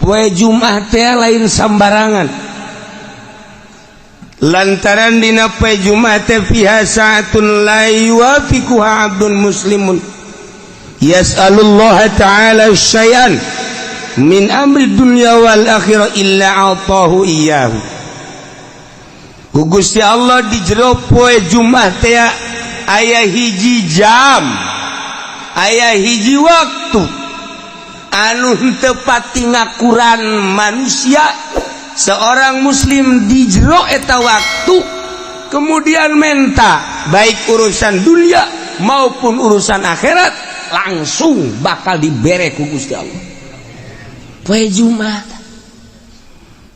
poe Jumat teh lain sambarangan lantaran dina poe Jumat teh fiha sa'atun la yuwafiquha 'abdun muslimun yas'alullaha ta'ala syai'an min amri dunya wal akhirah illa atahu iyyahu. Ku Gusti Allah di jero poe Jumat teh aya hiji jam, aya hiji waktu anu teu pati ngakuran manusia seorang muslim di jero eta waktu kemudian menta baik urusan dunia maupun urusan akhirat langsung bakal dibere ku Gusti Allah. Poe Jumat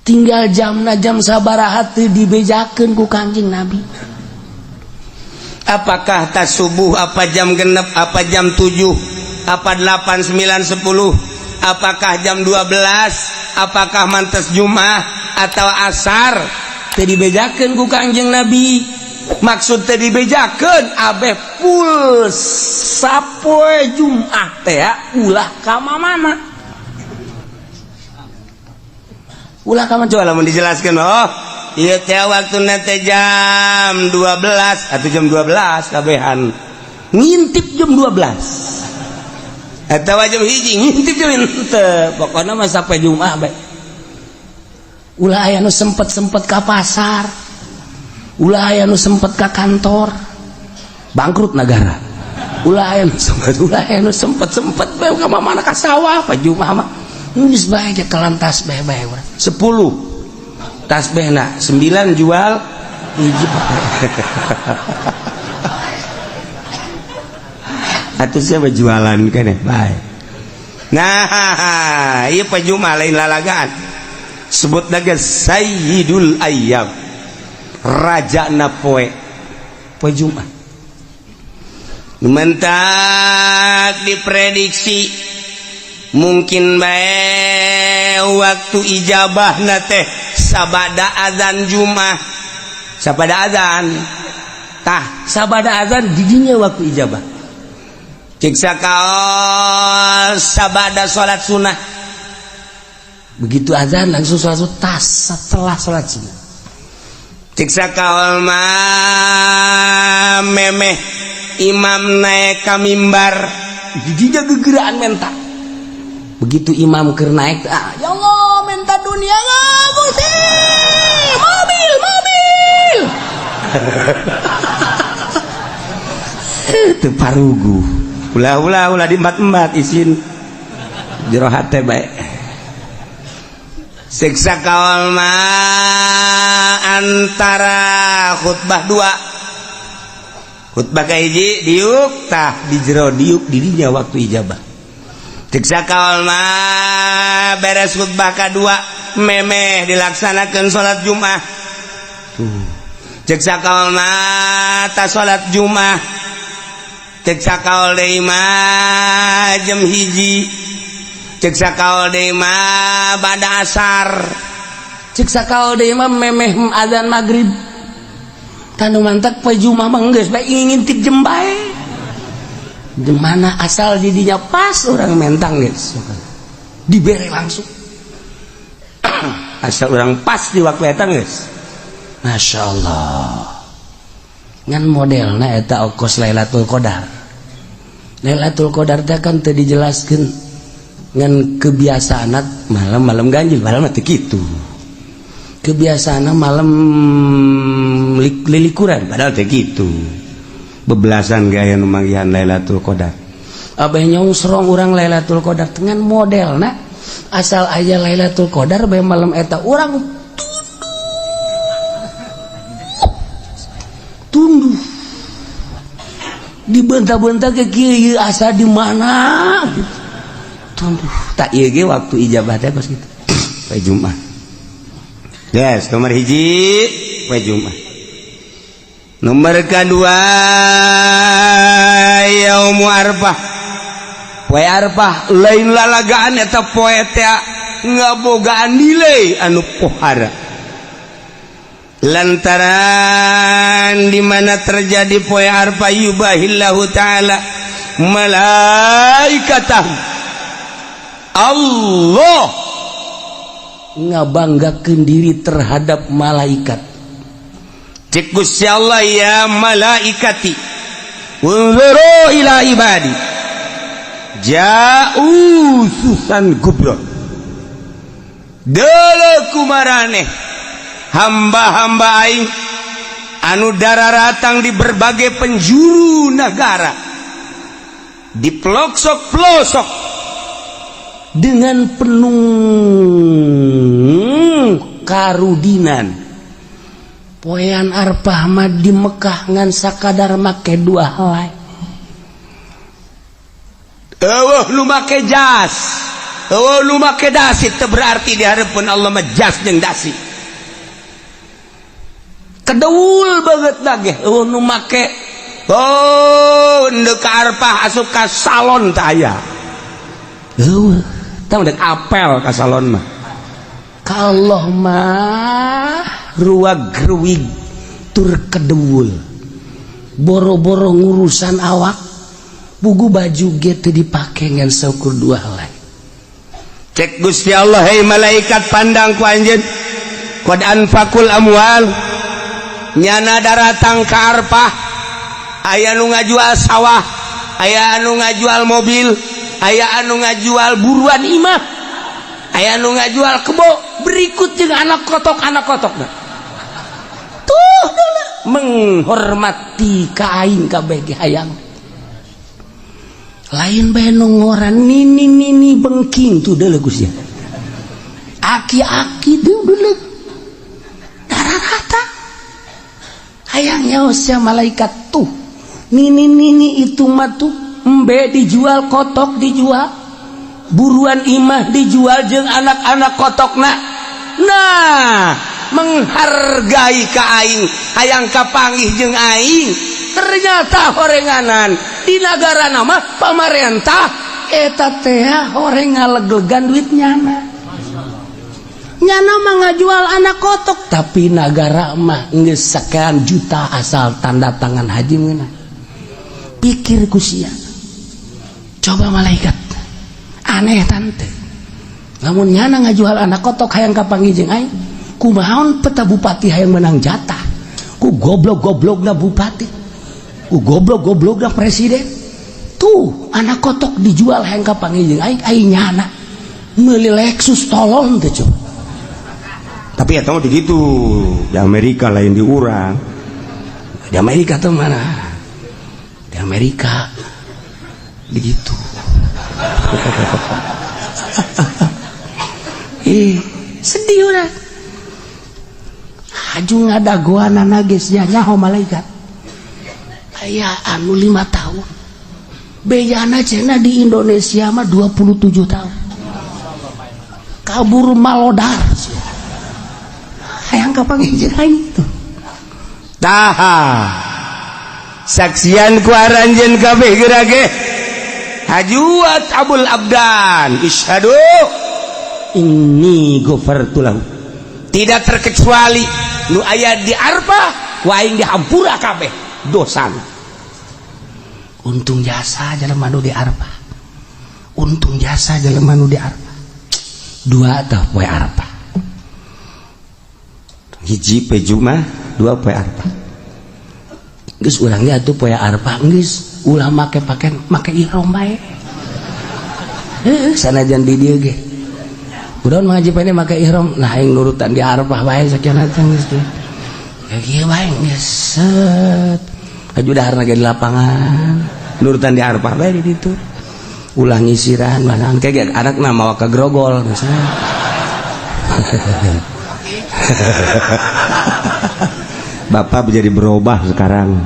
tinggal jamna jam sabaraha teu dibejakeun ku Kangjeng Nabi. Apakah tas subuh, apa jam genep, apa jam 7, apa 8, 9, 10, apakah jam 12, apakah mantes Jumat atau asar teu dibejakeun ku Kangjeng Nabi. Maksud teu dibejakeun abeh pulsa poe Jumat teh ulah ka mamana. Ulah ka coba lamun dijelaskeun. Oh, ieu teh waktuna teh jam 12 atau jam 12 kabehan. Ngintip jam 12. Atawa jam hiji ngintip jam henteu. Pokona mah sampai Jumat bae. Ulah aya nu sempet-sempet ka pasar. Ulah aya nu sempet ka kantor. Bangkrut negara. Ulah aya nu sempet bae ka mamana ka sawah pa Jumat mah. Nulis bae aja kelantas bae-bae urang. 10 tasbihna 9 jual hiji. Atuh siapa jualan keneh bae. Nah, ieu pa Jumat lain lalagaan. Sebutna ge Sayyidul Ayyam. Rajana poe Jumat. Mentak diprediksi mungkin bae waktu ijabah teh sabada azan Jumat. Sabada azan tah sabada azan didinya waktu ijabah. Cek sakaol sabada salat sunnah. Begitu azan langsung salat sunnah tas setelah salat sunnah. Cek sakaol mah memeh imam naik ka mimbar didinya gegeraan mentak. Begitu imam keur naik, ya Allah minta dunia nggak Gusti, mobil. Itu parugu, ulah di embat isin jero hate bae. Siksa kaul mah antara khutbah 2, khutbah kahiji diuk tah di jero diuk dirinya waktu ijabah. Siksa kaul mah beres khutbah kedua memeh dilaksanakan sholat Jumat. Siksa kaul mah ta sholat Jumat. Siksa kaul deui mah jam hiji. Siksa kaul deui mah bada asar. Siksa kaul deui mah memeh azan maghrib. Tanu mantak poe Jumat mah geus bae ngintip jam bae. Di mana asal didinya pas orang mentang guys, diberi langsung. Asal orang pas di waktu eta guys, Masya Allah. Ngan modelna eta okos Lailatul Qadar. Lailatul Qadar teh kan teu dijelaskeun ngan kebiasaana malam-malam ganjil, padahal teh kitu. Kebiasaana malam lilikuran, padahal teh kitu. Bebelasan gaya nu manggihan Lailatul Qadar. Abah nyongsrong urang Lailatul Qadar dengan modelna asal aya Lailatul Qadar bae malam eta urang tunduh dibentah-bentah ke kieu asa di mana tunduh tak ieu ge waktu ijabah teh kos kitu poe Jumat. Yes, nomor hiji poe Jumat. Nomor kedua Yaumu Arfah. Poe Arfah lain lalagaan eta poe teh ngabogaan nilai anu pohara. Lantaran di mana terjadi poe Arfah yubahillahu taala malaikatahu. Allah ngabanggakeun diri terhadap malaikat. Cek Gusti Allah, ya malaikati unzuru ila ibadi ja'u susan gubron. Deuleuh kumaraneh hamba-hamba aing anu dararatang di berbagai penjuru negara, di pelosok-pelosok dengan penuh karudinan. Poean arpah mah di Mekah ngan sakadar make dua helai. Eueuh nu make jas, eueuh nu make dasi, teu berarti di hareupeun Allah mah jas jeung dasi. Kedeul banget lagi eueuh nu make endeu ka arpah asup ka salon teh aya. Eueuh, tah dek apel ka salon mah. Ka Allah mah ruwag-ruwig tur kedeul, boro-boro ngurusan awak, bugu baju ge teu dipake ngan saukur dua helai. Cek Gusti Allah, hei malaikat pandang ku anjeun, qad anfaqul amwal, nyana daratang ka arpah, aya nu ngajual sawah, aya anu ngajual mobil, aya anu ngajual buruan imah, aya anu ngajual kebo, berikut jeung anak kotok-anakna. Tuh menghormati ka aing kabeh ge hayang. Lain bae nu ngoran nini bengking tuh deuleuh Gusti. Aki-aki deuleuh dararata. Hayang nyaos ya malaikat tuh. Nini itu mah tuh embe dijual, kotok dijual, buruan imah dijual jeung anak-anak kotokna. Nah, menghargai ka aing, hayang kapanggih jeung aing. Ternyata horenganan di negara nama pamarentah eta teh horeng ngaleglegan duit nyana. Nyana mah ngajual anak kotok, tapi negara mah geus sakean juta asal tanda tangan haji meunang. Pikir ku sia. Coba malaikat. Aneh tante. Lamun nyana ngajual anak kotok hayang kapanggih jeung aing, kumaon peta bupati hayang menang jatah, ku goblok-goblokna bupati, ku goblok-goblokna presiden. Tuh anak kotok dijual hayang kapanggih jeung aing nyana meuli Lexus tolong teh coba. Tapi eta mah dikitu, di Amerika lain di urang. Di Amerika tuh mana? Di Amerika begitu. Sedih urang. Haju ngadagoanana geus nyaho malaikat. Aya anu 5 tahun. Bejana cenah di Indonesia mah 27 tahun. Kabur malodar. Hayang kapanggih jeung aing tuh. Taha. Saksian ku aranjeun kabeh geurage. Hajuat Abul Abdan isyhadu inni ghafartu lahu. Tidak terkecuali nu aya di Arfah wa aing dihampura kabeh dosana. Untung jasa jelema nu di Arfah. Untung jasa jelema nu di Arfah. 2 tah poe Arfah. Hiji poe Jumat, 2 poe Arfah. Geus urang ge atuh poe Arfah geus ulah make ihram bae. Sanajan di dieu ge. Kudaon mengaji pene make ihram, nah aing nurutan di Arfah bae sakian teh geus teh. Ya kieu bae geus set. Aju daharna ge di lapangan, nurutan di Arfah bae di ditu. Ulah nyisiran, manahan kege anakna mawa ka grogol misalnya. Bapak menjadi berubah sekarang.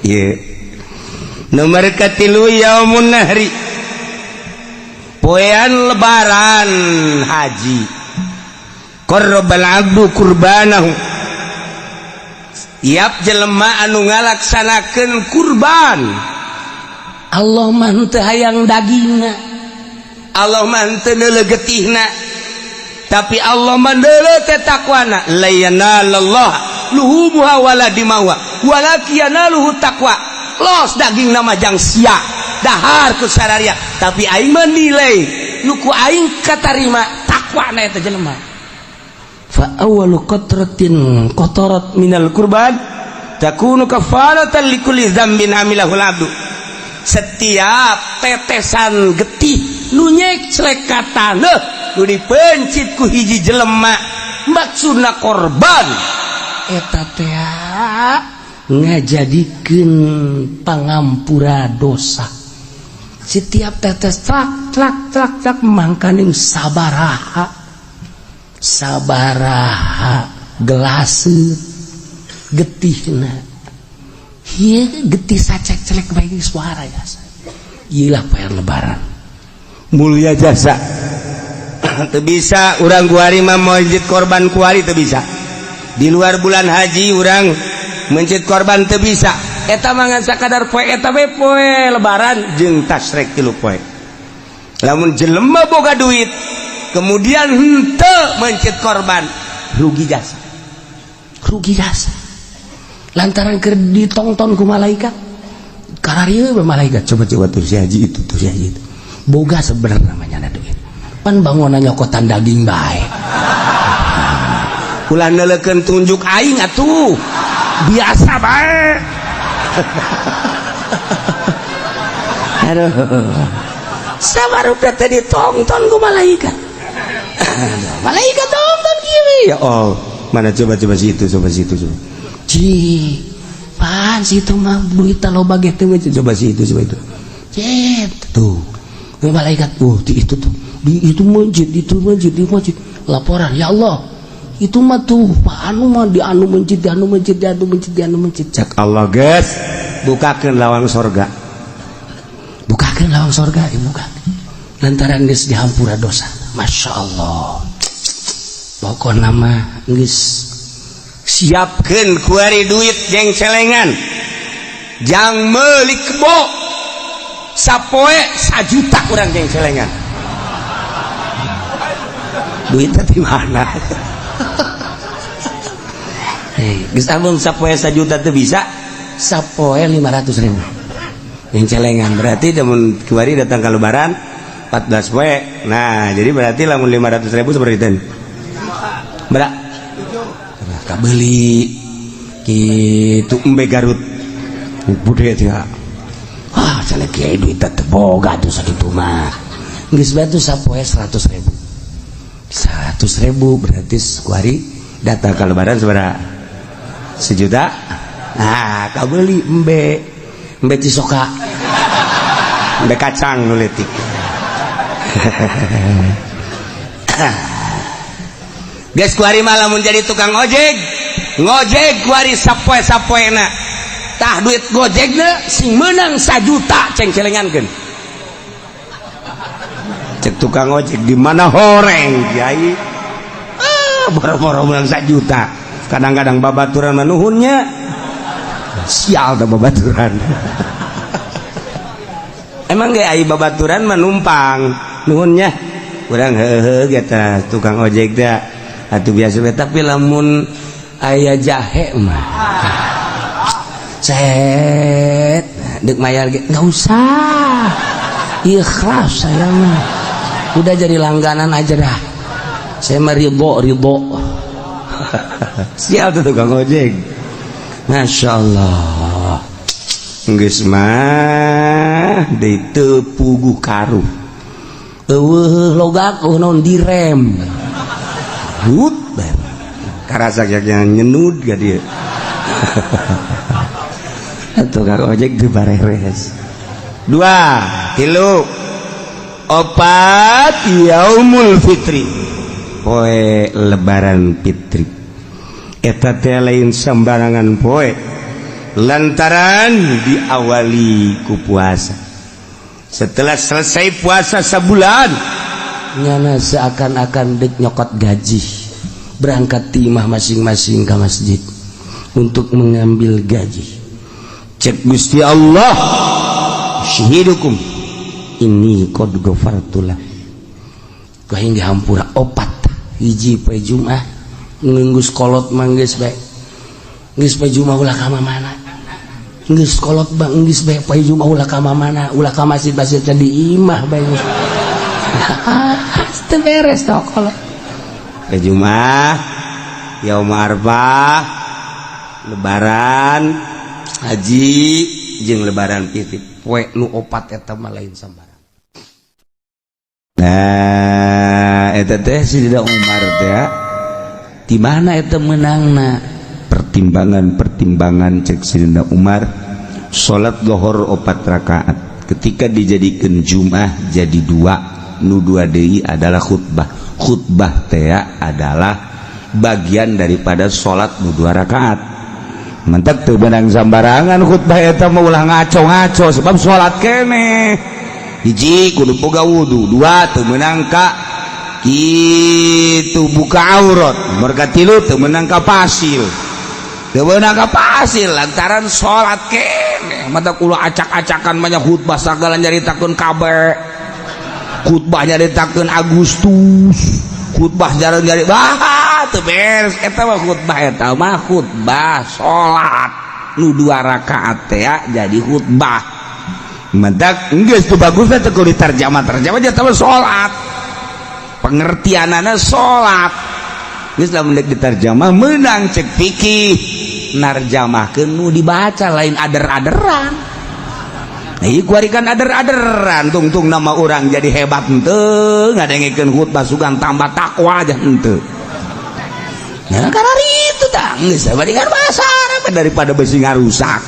Iya. Nomor katilu yaumun nahri, poean lebaran haji. Qarrabal abdu kurbanahu, tiap jelema anu ngalaksanakeun kurban. Allah mah teu hayang dagingna, Allah mah teu neuleuh getihna, tapi Allah mah neuleuh teh takwana. La yanalallah luhumuha wala dimauha walakin yanaluhu taqwa. Los daging nama jang sia dahar ku sararia, tapi aing mah nilai nu ku aing katarima takwa na eta jelema. Fa awwalu qatratin qatarat minal qurban takunu kafaratan likulli dzambin amilahul abdu. Setiap tetesan getih nu nyek celekatana nu dipencit ku hiji jelema maksudna korban eta teh ngajadikeun pangampura dosa. Setiap tetes trak mangkaning sabaraha gelaseuh getihna ieu getih sacek celek bae suara ya. Ieu lah poe lebaran mulia jasa. Teu bisa urang kuari mah mencit korban kuari teu bisa. Di luar bulan haji urang mencit korban teu bisa. Eta mah ngan sakadar poe eta we poe lebaran jeung tasrek 3 poe. Lamun jelema boga duit kemudian henteu mencit korban rugi jasa. Lantaran keur ditongton ku malaikat. Kararieu malaikat coba tuh si haji itu boga sebenarnya namanya duit. Pan bangunan nyokotan daging bae. Ulah neulekeun tunjuk aing atuh. Biasa bae. Aduh. Sabarudak teh ditongton ku malaikat. Malaikat tonton kieu. Ya Allah. Mana coba situ. Pan situ mah duit loba ge teh coba situ. Cet tuh. Malaikat itu tuh. Itu masjid. Laporan, ya Allah. Itu mah tuh anu mah di anu masjid. Cak Allah geus bukakeun lawang sorga. Buka. Lantaran geus dihampura dosa. Masya Allah. Pokokna mah geus siapkeun kuari duit jeung celengan. Jang meuli kebo. Sapoe 1 juta urang jeung celengan. Duitnya di mana? Geus amun sapoe 1 juta teu bisa, sapoe 500.000. Yang celengan berarti lamun kuari datang ka lebaran 14 poe. Nah, jadi berarti lamun 500.000 seperti itu. Berak. Kabeli kitu embe Garut. Budaya teh. Cenah kieu duit teh boga tuh sakitu mah. Geus bae tuh sapoe 100.000. 100.000 berarti kuari datang ke lebaran sabaraha? 1 juta. Nah, kabeli embe cisoka. Embe kacang nu leutik. Geus kuari mah lamun jadi tukang ojek, ngojek kuari sapoe-sapoena. Tah duit gojekna sing meunang 1 juta ceng celengankeun. Cek tukang ojek di mana horeng kiai. Boro-boro meunang 1 juta. Kadang-kadang babaturan mah nuhunnya. Sial teh babaturan. Emang ge aya babaturan mah numpang nuhunnya. Urang heuheuh eta tukang ojek teh atuh biasa we tapi lamun aya jahe mah. Cet, dek mayar enggak usah. Ikhlas saya mah. Udah jadi langganan aja dah. Saya mah ridho. Sial tuh tukang ojek. Masya Allah. Geus mah deui teu puguh karuh. Eueuh logak naon direm. Hut karasa yang nyenud ka dieu. Tukang ojek teu bareres. 2, 3, 4 Yaumul Fitri. Poe lebaran fitri. Eta teh lain sembarangan poe. Lantaran diawali ku puasa. Setelah selesai puasa sebulan, nyana seakan-akan dek nyokot gaji. Berangkat timah masing-masing ke masjid untuk mengambil gaji. Cek Gusti Allah, syahidukum ini qad ghafartulah. Kaing dihampura opat hiji poe Jumat ngeunggus kolot manggeus bae. Geus poe Jumat ulah ka mana? Geus kolot bang geus bae poe Jumat ulah ka mana? Ulah ka masjid-masjid di imah bae. teu beres tok kalau ke Jumat yaum arba lebaran haji jeung lebaran titip poe nu opat eta mah lain sambarang. Nah eta teh Sidina Umar teh di mana eta meunangna pertimbangan cek Sidina Umar salat zuhur 4 rakaat ketika dijadikan Jumat jadi 2 nu 2 deui adalah khutbah teh adalah bagian daripada salat nu 2 rakaat. Mentek teu benang sambarangan khutbah eta mah ulah ngaco-ngaco sebab salat keneh. Hiji kudu boga wudu, 2 teu meunang ka kitu buka aurat, nomor katilu teu meunang ka pasil. Teu meunang ka pasil lantaran salat keneh. Mata kulo acak-acakan banyak khutbah sagala nyaritakeun kabeh. Khutbah nyaritakeun Agustus, khutbah jarang nyari teu beres eta mah khutbah salat nu 2 rakaat teh jadi khutbah. Mentak geus teu bagusna teu kudu tarjamah nya teh salat. Pengertianana salat. Geus lamun deuk ditarjamah meunang cek fikih narjamahkeun nu dibaca lain ader-aderan. Nah, ieu kuarikan ader-aderan tungtung nama orang jadi hebat henteu ngadengikeun khutbah sugan tambah takwa aja henteu. Nah, karena itu tah geus sabadingan bahasa Arab daripada besi ngarusak.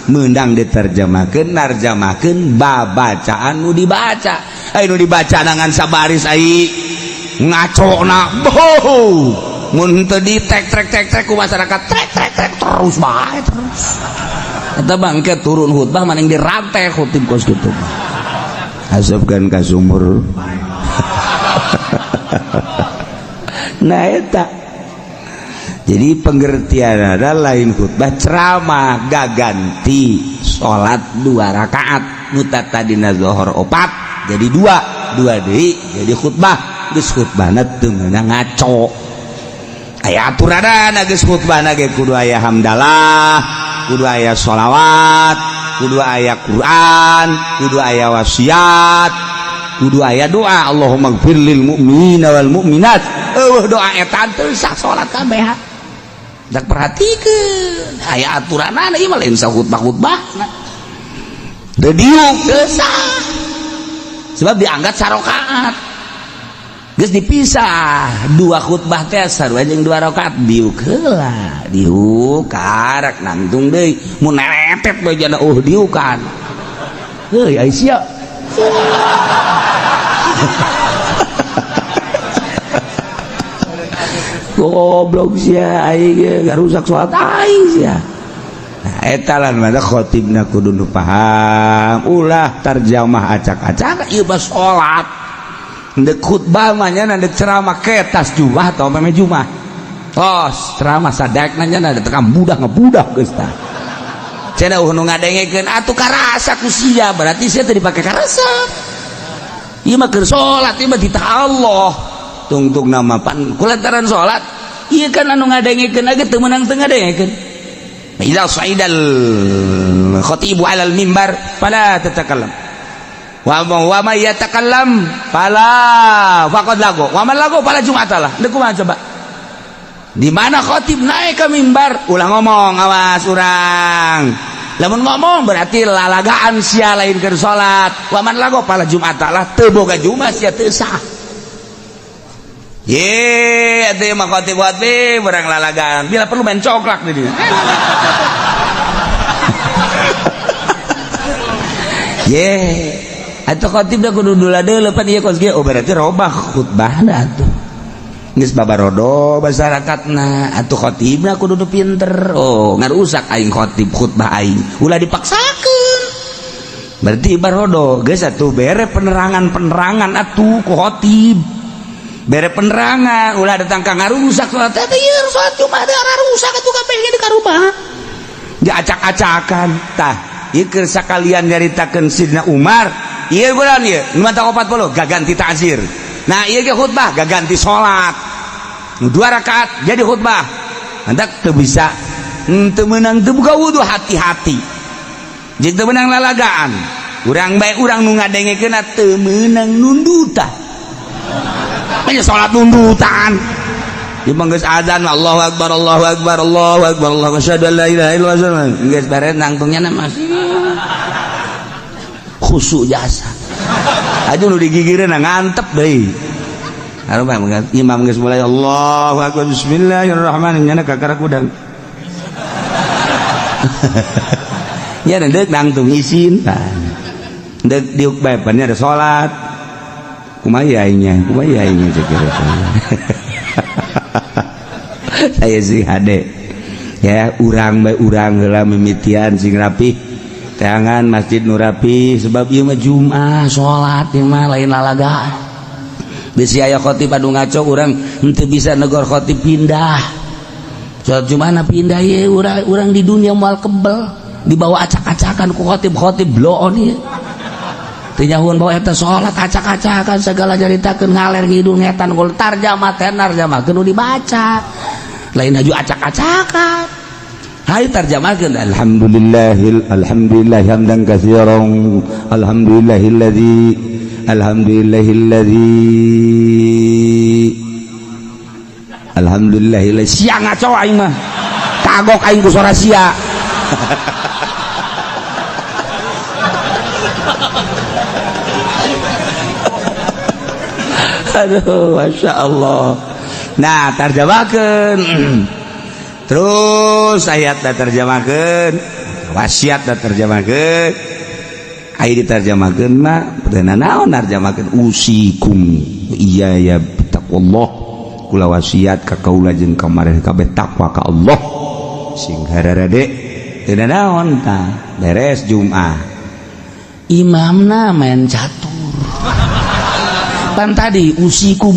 Meundang diterjemahkeun narjamahkeun babacaan nu dibaca. Ai nu dibaca nangan sabaris ai ngacona boh. Mun teu ditek-trek ku masyarakat trek terus bae terus. Eta bangke turun khutbah maning dirantai khutib kos kitu. Asupkeun ka sumur. Nah eta. Jadi pengertian ada lain khutbah ceramah gaganti salat 2 rakaat mutat tadina zuhur 4 jadi 2 deui jadi khutbah geus khutbahna teu meunang ngaco. Aya aturanna geus khutbahna ge kudu aya hamdalah, kudu aya sholawat, kudu aya Quran, kudu aya wasiat, kudu aya doa Allahumma ighfir lil mu'minina wal mu'minat. Doa eta teu sah salat kabeh. Dak perhatikeun aya aturanna ieu mah lain sa khutbah-khutbahna. Teu diuk teu sah. Sebab diangkat sarakaat. Geus dipisah 2 khutbah teh sarua jeung 2 rakaat diuk heula, diuk karak nangtung deui mun neretet bae jana diukan. Heuy ai sia. Goblok sia aing garusak salat aing sia. Nah eta lan mah khatibna kudu nu paham ulah tarjamah acak-acak ieu bas salat. Deuk khutbah mah nya deuk ceramah ketas Jumat atau meme Jumat. Tos ceramah sadekna nya da tekan budak ngebudak geus tah. Cenah nu ngadengekeun atuh karasa ku sia berarti sia teu dipake karasa. Ieu mah keur salat ieu mah ditah Allah. Tungtung nama pan kulantaran salat ieu kan anu ngadengikeunage teu meunang teu ngadengikeun. Idza sa'idal khatibu 'alal mimbar fala tatakallam. Wa ma yatakallam fala faqad lagu. Wa man lagu fala jum'atalah. Deuk kumaha coba? Di mana khatib naik ke mimbar ulah ngomong awas urang. Lamun ngomong berarti lalagaan sia lain keur salat. Wa man lagu fala jum'atalah teu boga jumat sia teu sah. Ye, atuh mah khotib-khotib barang lalagan. Bila perlu main coklak di dieu. Ye, atuh khotib da kudu dula-deuleuh pan ieu kos ge oh berarti robah khutbahna atuh. Geus babarodo masyarakatna, atuh khotibna kudu pinter. Oh, ngarusak aing khotib khutbah aing. Ulah dipaksakeun. Berarti barodo, geus atuh bere penerangan atuh ku khotib. Bere penerangan ulah datang ka ngarusak salat teh ieu salat Jumat ngarusak atuh kabeh di ka rumah. Diacak-acakan tah ieu keur sakalian nyaritakeun Sidina Umar ieu kunaon ieu nu mantap 40 gaganti ta'zir. Nah ieu ge khutbah gaganti salat 2 rakaat jadi khutbah hendak teu bisa teu meunang teu buka wudu hati-hati jeung teu meunang lalagaan urang bae urang nu ngadengekeun teu meunang nundu tah Aja salat nundutan. Imam geus adzan Allahu akbar Allahu akbar Allahu akbar Allahu asyhadu an la ilaha illallah. Geus bare nangtungnya masih khusyuk jasa. Aja nu digigireun ngantep deui. Hareup imam geus mulai Allahu akbar bismillahirrahmanirrahim nya kakara kudang. Ya deuk nangtung isin. Deuk diuk bae ada salat. Kumaha aingnya cek. Saya sih hade ya urang heula mimitian sing rapih teangan masjid nu rapih sebab ieu mah Jumat salat ieu mah lain lalagaan bisi aya khatib anu ngaco urang henteu bisa negor khatib pindah salat Jumat pindah ye urang di dunia moal kebel dibawa acak-acakan ku khatib bloon ieu teu nyahuan bawa eta salat acak-acakan segala jaritakeun ngaler ngidul ngetan gol tarjamah kudu dibaca lain haju acak-acakan hayu tarjamahkeun alhamdulillah hamdan katsiran alhamdulillah sia ngaco aing mah kagok aing ku suara sia aduh masya Allah. Nah tarjamakeun terus ayat terjemahkeun wasiat terjemahkeun aya ditarjamakeun mah perdana naon narjamakeun usikum iya ya taqwallah kula wasiat ka kaula jeung kamareh kabeh takwa ka Allah sing hararade teu naon tah beres Jumat imamna main catur pan tadi usikum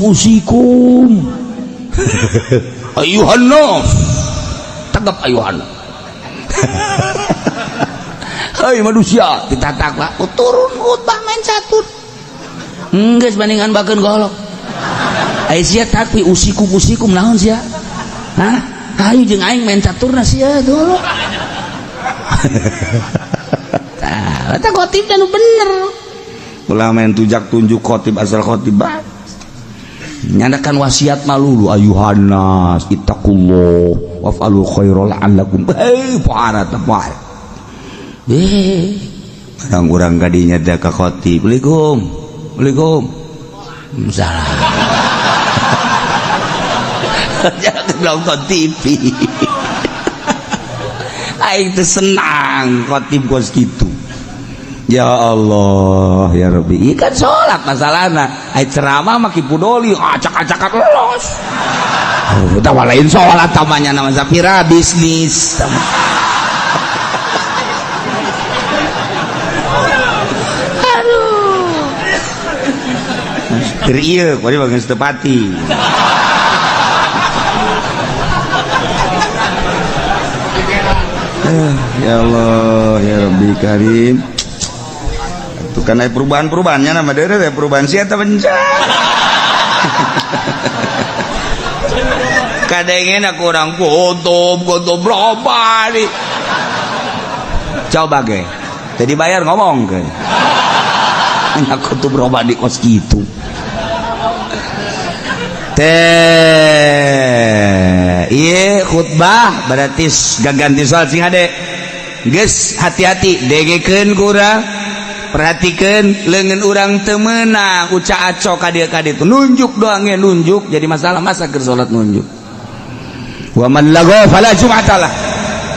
ayuhan nas tegap ayuhan hai manusia ditatak lah turun khutbah main catur geus bandingan bakeun golok ai sia takwi usikum naon sia hah hayu jeung aing main caturna sia dulu tah eta khotib anu bener ulah main tujak tunjuk khotib asal khotib bae nyandakan wasiat malulu ayuhannas ittaqullah waf'alul khairal la'allakum pohara tepat orang-orang kadinya da ka khotib Assalamualaikum salam jangan nonton TV aing teh senang khotib kos kitu. Ya Allah ya Rabbi ikan sholat masalahna ay ceramah maki pudoli acak-acakan los kita walain sholat tamanya nama sapira bisnis aduh teriak wali bagian setepati ya Allah ya Rabbi Karim itu kan ada perubahan-perubahannya nama dia ada perubahan siapa bencana kadangin aku orang kutub berapa nih coba ke jadi bayar ngomong ke aku tuh berapa di kos gitu iya khutbah berarti ganti soal sing ade guys hati-hati degekeun kurang perhatikan lengan orang temenang uca aco kadia itu nunjuk doangnya nunjuk jadi masalah masa ke sholat nunjuk wa man lago fala jum'atalah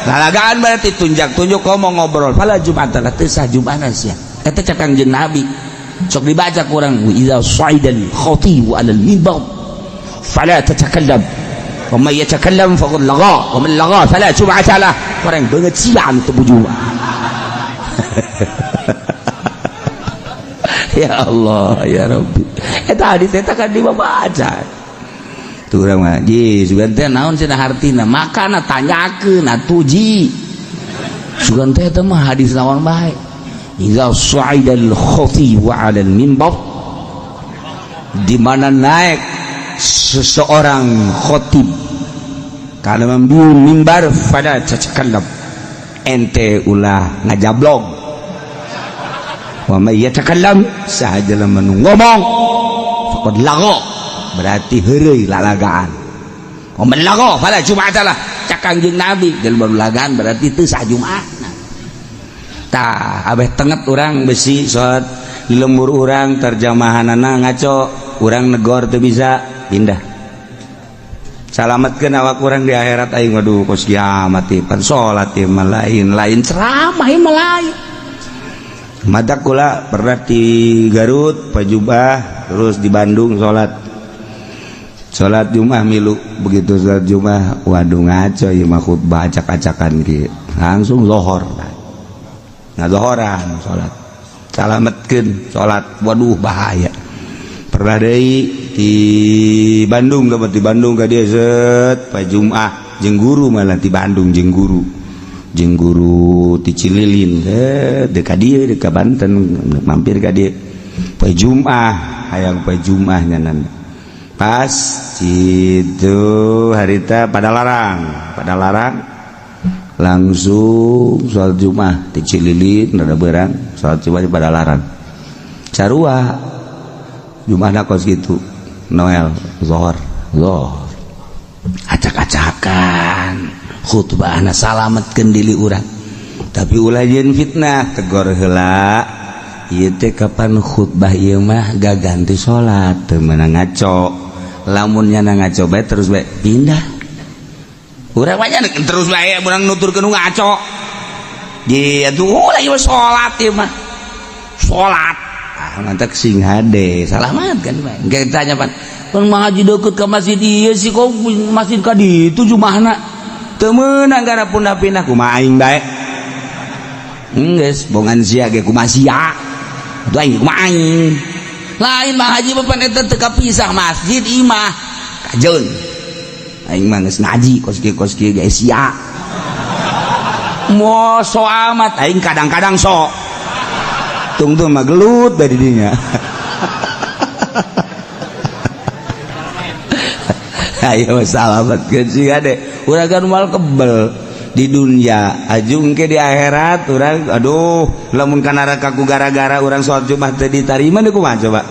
lalagaan berarti tunjuk ngomong ngobrol fala jum'atalah teu sah Jumatna sia eta cakang jeung Nabi sok dibaca kurang idza saidal khatib alal minbar fala tatakallam wa may yatakallam faqad laga wa man laga fala jum'atalah orang beungeut siang teu Jumat ya Allah ya Rabbi eta hadis eta kan dibaca tuh urang mah ji sugan teh naon cenah hartina makana tanyakeun atuh ji sugan teh eta mah hadis naon bae idza su'idal khatib 'alal minbar di mana naik seseorang khatib kana membiun mimbar pada cacakallab ente ulah ngajablog wa may yatakallam sahaja lamun ngomong faqad lagha berarti heureuy lalagaan. Lago pada Jumat lah cak Kangjeng Nabi dan baru lagaan berarti teu sah Jumat. Tah abeh tenget urang besi salat di lembur urang terjemahanana ngaco urang negor teu bisa pindah. Salametkeun awak urang di akhirat aing waduh kos kiamat ieu pan salat ieu mah lain ceramah ieu mah lain. Madak kula pernah di Garut Pajubah terus di Bandung salat Jumat milu begitu salat Jumat waduh ngaco ieu mah khutbah acak-acakan kieu langsung zuhur ngazohoran salat salametkeun salat waduh bahaya. Pernah deui di Bandung di Bandung ka dieu set pa Jumat jeung guru malah di Bandung jeung guru ti Cililin dekat dieu dekat Banten mampir ka dieu pa Jumat hayang pa Jumat nyanan pas itu harita pada larang langsung sholat Jumat di Cililin ada berang sholat Jumat pada larang sarua Jumat kos gitu Noel Zohor acak-acakan khutbahna salametkeun diri urang tapi ulah jeung fitnah tegor heula ieu teh kapan khutbah ieu mah gaganti salat teu meunang ngaco lamun nyana ngaco bae terus bae pindah urang mah nya terus bae urang nuturkeun ngaco di atuh lagi salat ieu mah salat mantak sing hade salamat kan engke tanya pan mah haji deukeut ka masjid ieu sih kok masjid ka ditu jumahna teu meunang gara pindah kumaha aing bae geus bongan sia ge kumaha sia atuh aing kumaha aing lain mah haji mah pan eta teu kapisah masjid imah kajeun aing mah geus ngaji kos kieu ge sia moal so amat aing kadang-kadang sok tunggu mah gelut dari dinya ayo salametkeun sih ade urang kan moal kebel di dunia ajung ke di akhirat urang aduh lamun ka neraka ku gara-gara urang salat Jumat teu ditarima deui kumaha coba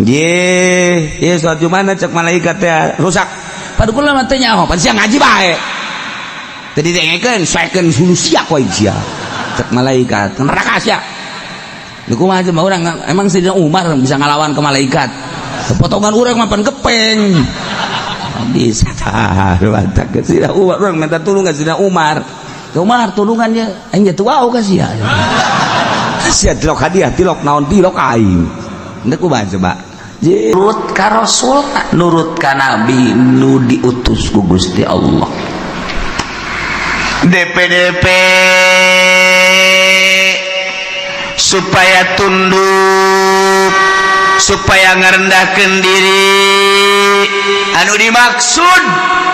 ieu salat Jumat cek malaikat teh rusak padahal mah teh nyaho pan sia ngaji bae teu didengekeun saekeun sulu sia ku sia cek malaikat neraka sia deui kumaha coba urang emang Sayyidina Umar bisa ngalawan ke malaikat potongan urang mah pan gepeng bisa mantap ke Sayyidina Umar orang minta tulungan Sayyidina Umar tulungannya aing jatuh wau ka sia sia tilok hadiah tilok naon tilok aing ndek kumaha coba nurut ka Rasul nurut ka Nabi nu diutus ku Gusti Allah DPDP supaya tunduk supaya ngarendahkeun diri anu dimaksud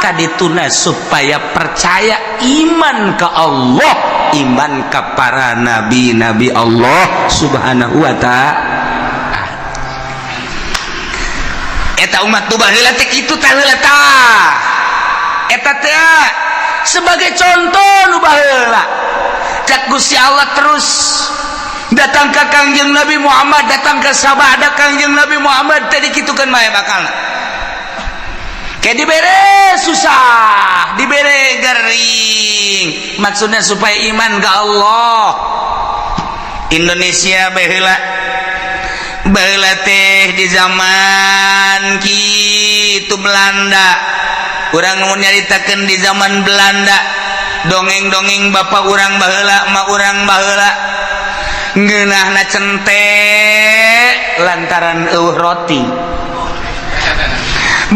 kadituna supaya percaya iman ke Allah iman ke para nabi-nabi Allah subhanahu wa ta'ala eta umat nu baheula teh kitu teh heula tah eta teh sebagai contoh nu baheula cak Gusti Allah terus datang ke Kangjeng Nabi Muhammad datang ke sabada Kangjeng Nabi Muhammad tadi kitukeun mah bakalna kayak dibere susah dibere gering maksudnya supaya iman ke Allah Indonesia baheula teh di zaman kitu Belanda urang nu nyaritakeun di zaman Belanda dongeng-dongeng bapak urang baheula mak urang baheula ngeunahna cente lantaran eueuh roti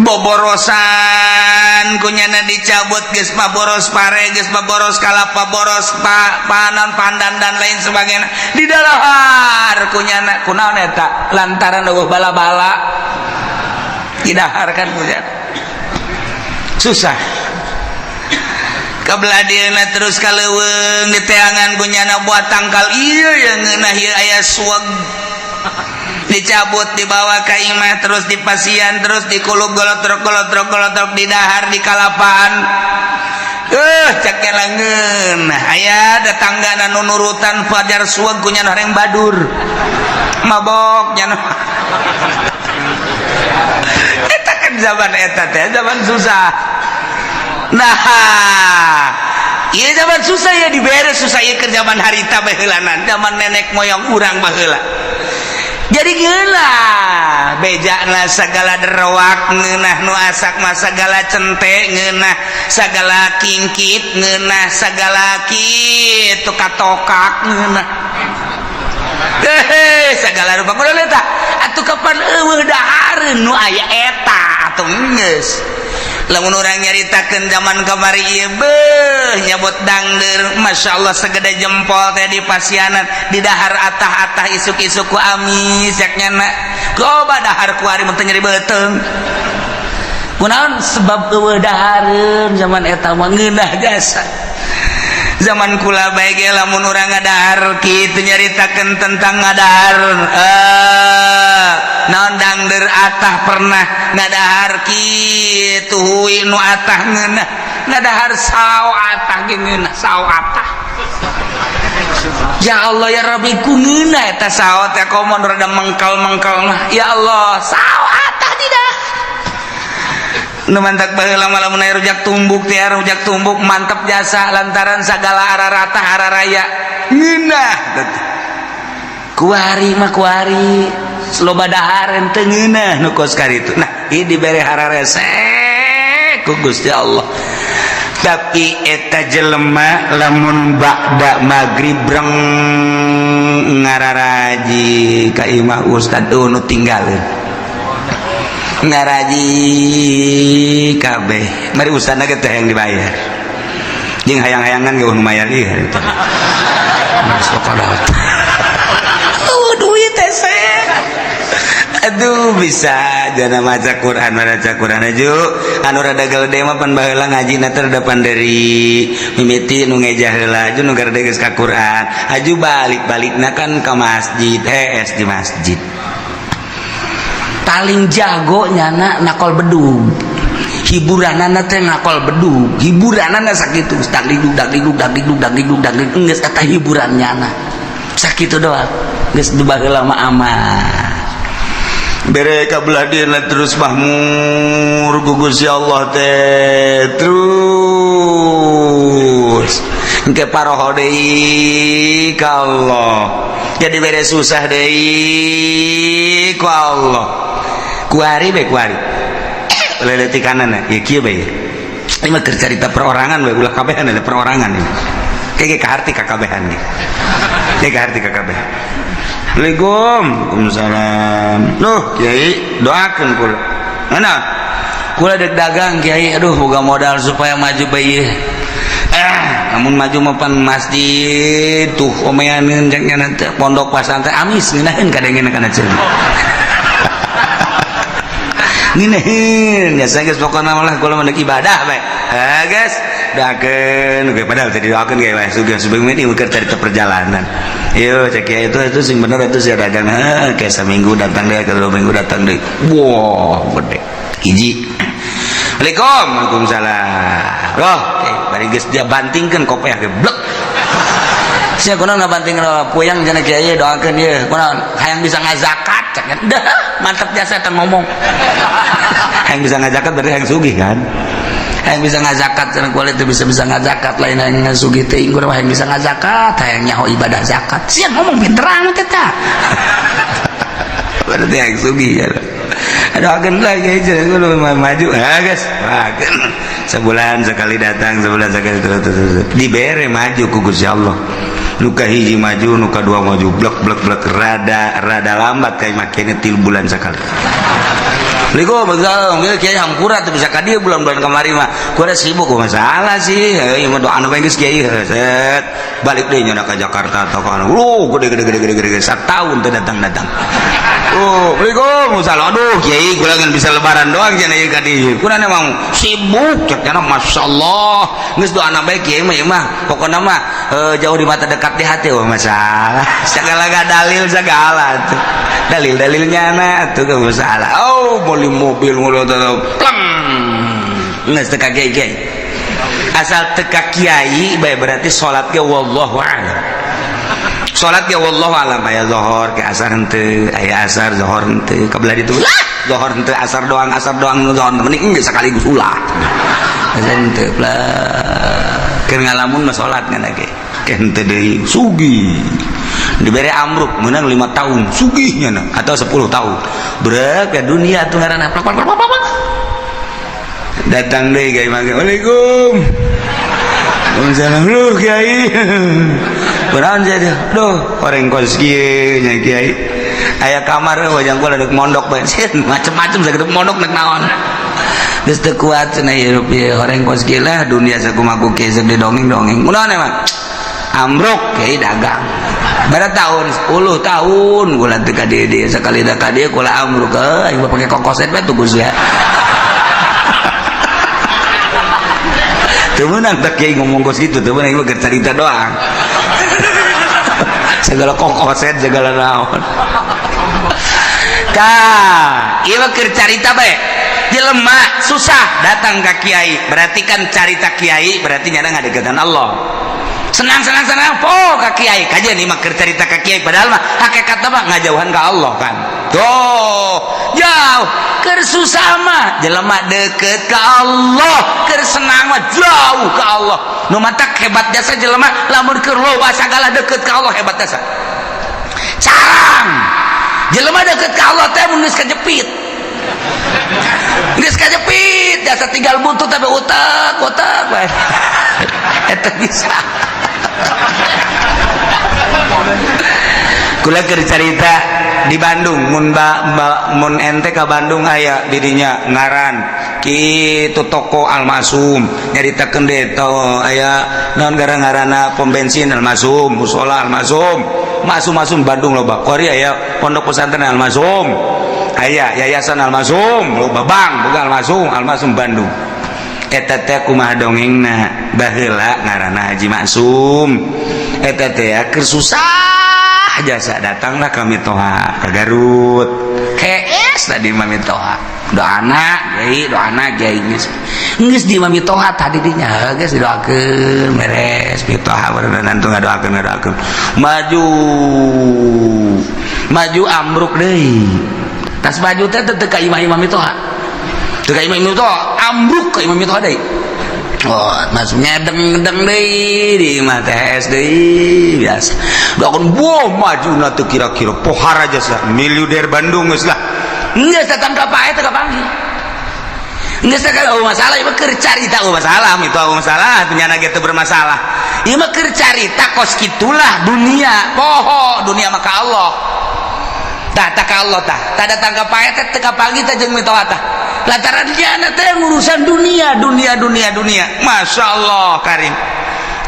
boborosan kunyana dicabut geus mah boros pare geus mah boros kalapa boros panon pandan dan lain sebagainya di dalahar kunyana kunaon eta lantaran eueuh bala-bala didaharkan kunyana susah kabladieuna terus kaleuweung diteangan kunyana buat tangkal ieu yang ngeunah ieu aya sueg dicabut dibawa ke imah terus dipasian terus dikulub golotrok di dahar di kalapaan cek langeun aya tetanggana nu nurutan fajar sueg kunyana hareng badur mabok nya zaman eta teh zaman susah. Nah, ieu zaman susah ya dibere susah ieu keur zaman harita baheulanan, zaman nenek moyang urang baheula. Jadi geula bejana sagala derwak ngeunah nu asak mah sagala cente ngeunah sagala kingkit ngeunah sagala kitu katokak ngeunah sagala rupa kudu eta atuh kapan eueuh dahareun nu aya eta atuh geus lamun urang nyaritakeun zaman kamari ieu beuh nyabot dangdeur masyaallah segede jempol teh di pasianan di dahar atah-atah isuk-isuk ku amis yak nyana loba dahar kuari mun teu nyeri beuteung kunaon sebab eueuh dahareun zaman eta mah ngeunah jasa zaman kula bae ge lamun urang ngadahar kitu nyaritakeun tentang ngadahar naon dangdeur atah pernah ngadahar kitu huwi nu atah ngeunah ngadahar sao atah ge ngeunah sao atah ya Allah ya Rabbi ku ngeunah eta sao teh komo rada mengkal-mengkal mah ya Allah sao atah tidak nu mantak baheula mah lamun aya rujak tumbuk teh rujak tumbuk mantep jasa lantaran sagala ararata hararaya ngeunah kuari mah kuari loba dahar teu ngeunah nu kos karitu nah ieu dibere hararese ku Gusti Allah tapi eta jelema lamun ba'da magrib breng ngararaji ka imah ustad nu tinggalin ngaraji kabeh mari ustadna ge teh yang dibayar jeung hayang-hayangan ge nu mayar ieu masuk kodot duit teh aduh bisa jana maca Quran aju anu rada gede mah pan baheula ngajina teh rada panderi mimiti nu ngejah heula aju nu gede geus ka Quran aju balik-balikna kan ka masjid di masjid paling jago nyana nakol bedug hiburanana teh nakol bedug hiburanana sakitu dagdidug geus eta hiburan nyana sakitu doang geus dibaheula mah aman bere ka belah dieuna terus mahmur ku Gusti Allah teh terus engke paroho deui ka Allah jadi bere susah deui ku Allah kuari leleti kanan ya kieu bae ini mah cerita perorangan bae ulah kabehan ada perorangan ini kayak kaharti kakabehan nih kayak kaharti kakabehan Assalamualaikum waalaikumsalam nuh kiai doakeun kula mana kula dek dagang kiai aduh boga modal supaya maju bae namun maju mapan masjid tuh omeaneun cek nya teh pondok pesantren amis ngeunaheun kadengena kana ceun nginehin ya saya guys pokoknya malah kalau mendak ibadah baik guys doakeun oke padahal tadi doakeun guys sudah sebelum ini ukur cerita perjalanan yo cek ya itu sing bener itu sih dagang kayak seminggu datang deh kedua minggu datang deh wow gede hiji Waalaikumsalam roh bari geus dia bantingkeun kopeh ge blek sia kunaon ngabantingkeun puyang cenah kieu doakeun ieu kunaon hayang bisa ngazakat cek dah mantap jasa eta ngomong yang bisa ngazakat berarti yang sugih kan yang bisa ngazakat cenah kulit itu bisa ngazakat lain yang sugih teh inggur mah yang bisa ngazakat hayang nyaho ibadah zakat sia ngomong pinteran teh tah berarti yang sugih ya doakeun lagi aja kudu maju guys doakeun sebulan sekali datang sebulan sekali terus dibere maju ku Gusti Allah nuka hiji maju nuka dua maju blek rada lambat kayak makanya 3 bulan sekali Ligo begal kiai hampura tuh bisa ka dieu bulan-bulan kamari mah ku ada sibuk masalah sih ieu mah doa anu geus kiai set balik deui nya ka Jakarta atau ka anu gede satahun teh datang Assalamualaikum aduh kiai kula kan bisa lebaran doang cenah ieu ka dieu kurang emang sibuk cenah masyaallah geus doana bae kiai mah pokona mah jauh di mata dekat di hati masalah segala dalil segala tuh dalilnya na tuh gak masalah beli mobil plang nges teka kiai asal teka kiai baik berarti sholat ke wallahu a'lam sholat ke wallahu a'lam aya zohor ke asar henteu aya asar zohor henteu kabelah ditu lah zohor henteu asar doang zohor mending geus sekaligus ulah henteu lah keur ngalamun mah salat ngana ge henteu deui sugih dibere amruk menang 5 tahun sugihnya atau 10 tahun berak ke dunia tuh ngaranna datang deui kiai mangga Waalaikum Waalaikumsalam lu kiai beran jadi duh orang kos kieu nya kiai aya kamar wajang gua ledek mondok bae macem-macem sagede mondok nek naon geus teu kuat cenah hirup ieu orang kos kieu lah dunia sakumaha kieu sagede dongeng-dongeng kunaon emang amruk kiai dagang berapa tahun 10 tahun gula teu ka dieu sekali da ka dieu kula amruk aing pake kokoset bae tuh Gus ya teu meunang tak kiai ngomong kos kitu teu meunang keur carita doang segala kokoset segala naon tah ieu keur carita bae jelema susah datang ka kiai berarti kan carita kiai berarti nyana ngadeukeutan Allah senang po ka kiai kajian nih mah keur carita ka kiai padahal mah hakikatna mah ngajauhan ka Allah kan tuh jauh keur susah mah jelema deukeut ka Allah keur senang mah jauh ka Allah nu matak hebat jasa jelema lamun keur loba sagala deukeut ka Allah hebat jasa carang jelema deukeut ka Allah teh mun geus kajepit jasa tinggal buntut tapi utak bae eta bisa kula keur carita di Bandung mun ente ka Bandung aya didinya ngaran kitu toko Almasum nyaritakeun deui aya naon ngaranna pom bensin Almasum musola Almasum masum Bandung loba kori aya pondok pesantren Almasum aya yayasan Almasum loba bang boga Almasum Bandung eta teh kumaha dongengna baheula ngaranna Haji Maksum eta teh keur susah jasa datanglah ka Mitoha ka Garut kees tadi mah Mitoha doana kiai geus di Mitoha tadi dinya geus didoakeun beres Mitoha beneran tuh ngadoakeun maju ambruk deui tas maju teh teu ka imam Mitoha teu ka imam Mitoha ambruk ka imam Mitoha deui oh maksudnya deng deui di imah teh SD biasa doakeun boh majuna teu kira-kira pohar aja sa miliuder Bandung geus lah geus datang ka pae teu kapanggih geus teh kan masalah ieu keur carita masalah Mitoha masalah punyana ge teu bermasalah ieu mah keur carita kos kitulah dunia poho dunia mah ka Allah tah ka Allah tah datang ka pae teh teu kapanggih teh jeung Mitoha tah lantaran dia teh urusan dunia Masya Allah karim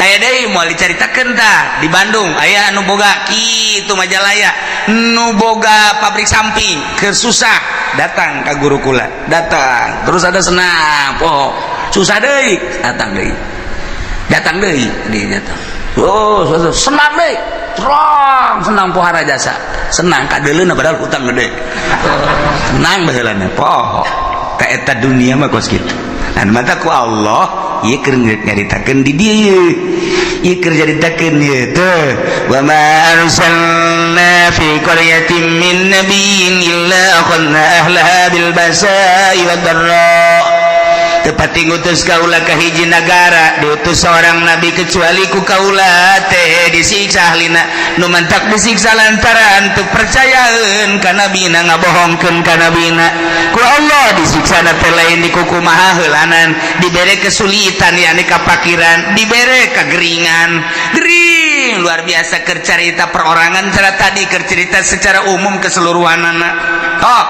aya deui moal dicaritakeun tah di Bandung aya anu boga kitu Majalaya nu boga pabrik samping keur susah datang ka guru kula datang terus ada senang oh susah deui datang deui dia datang oh senang deui terang senang pohara jasa senang kadeleuna padahal hutang gede senang baheulana poho ka eta dunia mah kos kitu dan mata ku Allah ieu keur nyaritakeun di dieu ieu keur nyaritakeun ieu teh wa ma arsalna fi qaryatin min nabiyyin illa akhadna ahlaha bil basa'i wad dharra tepati ngutus kaula ka hiji nagara diutus seorang nabi kecuali ku kaula teh disiksa ahlina nu mantak disiksa lantaran teu percayaeun ka nabina ngabohongkeun ka nabina ku Allah disiksa na teh lain di kukumaha heulanan dibere kesulitan yakni kapakiran dibere kageringan gering luar biasa keur carita perorangan cara tadi keur cerita secara umum keseluruhanana oh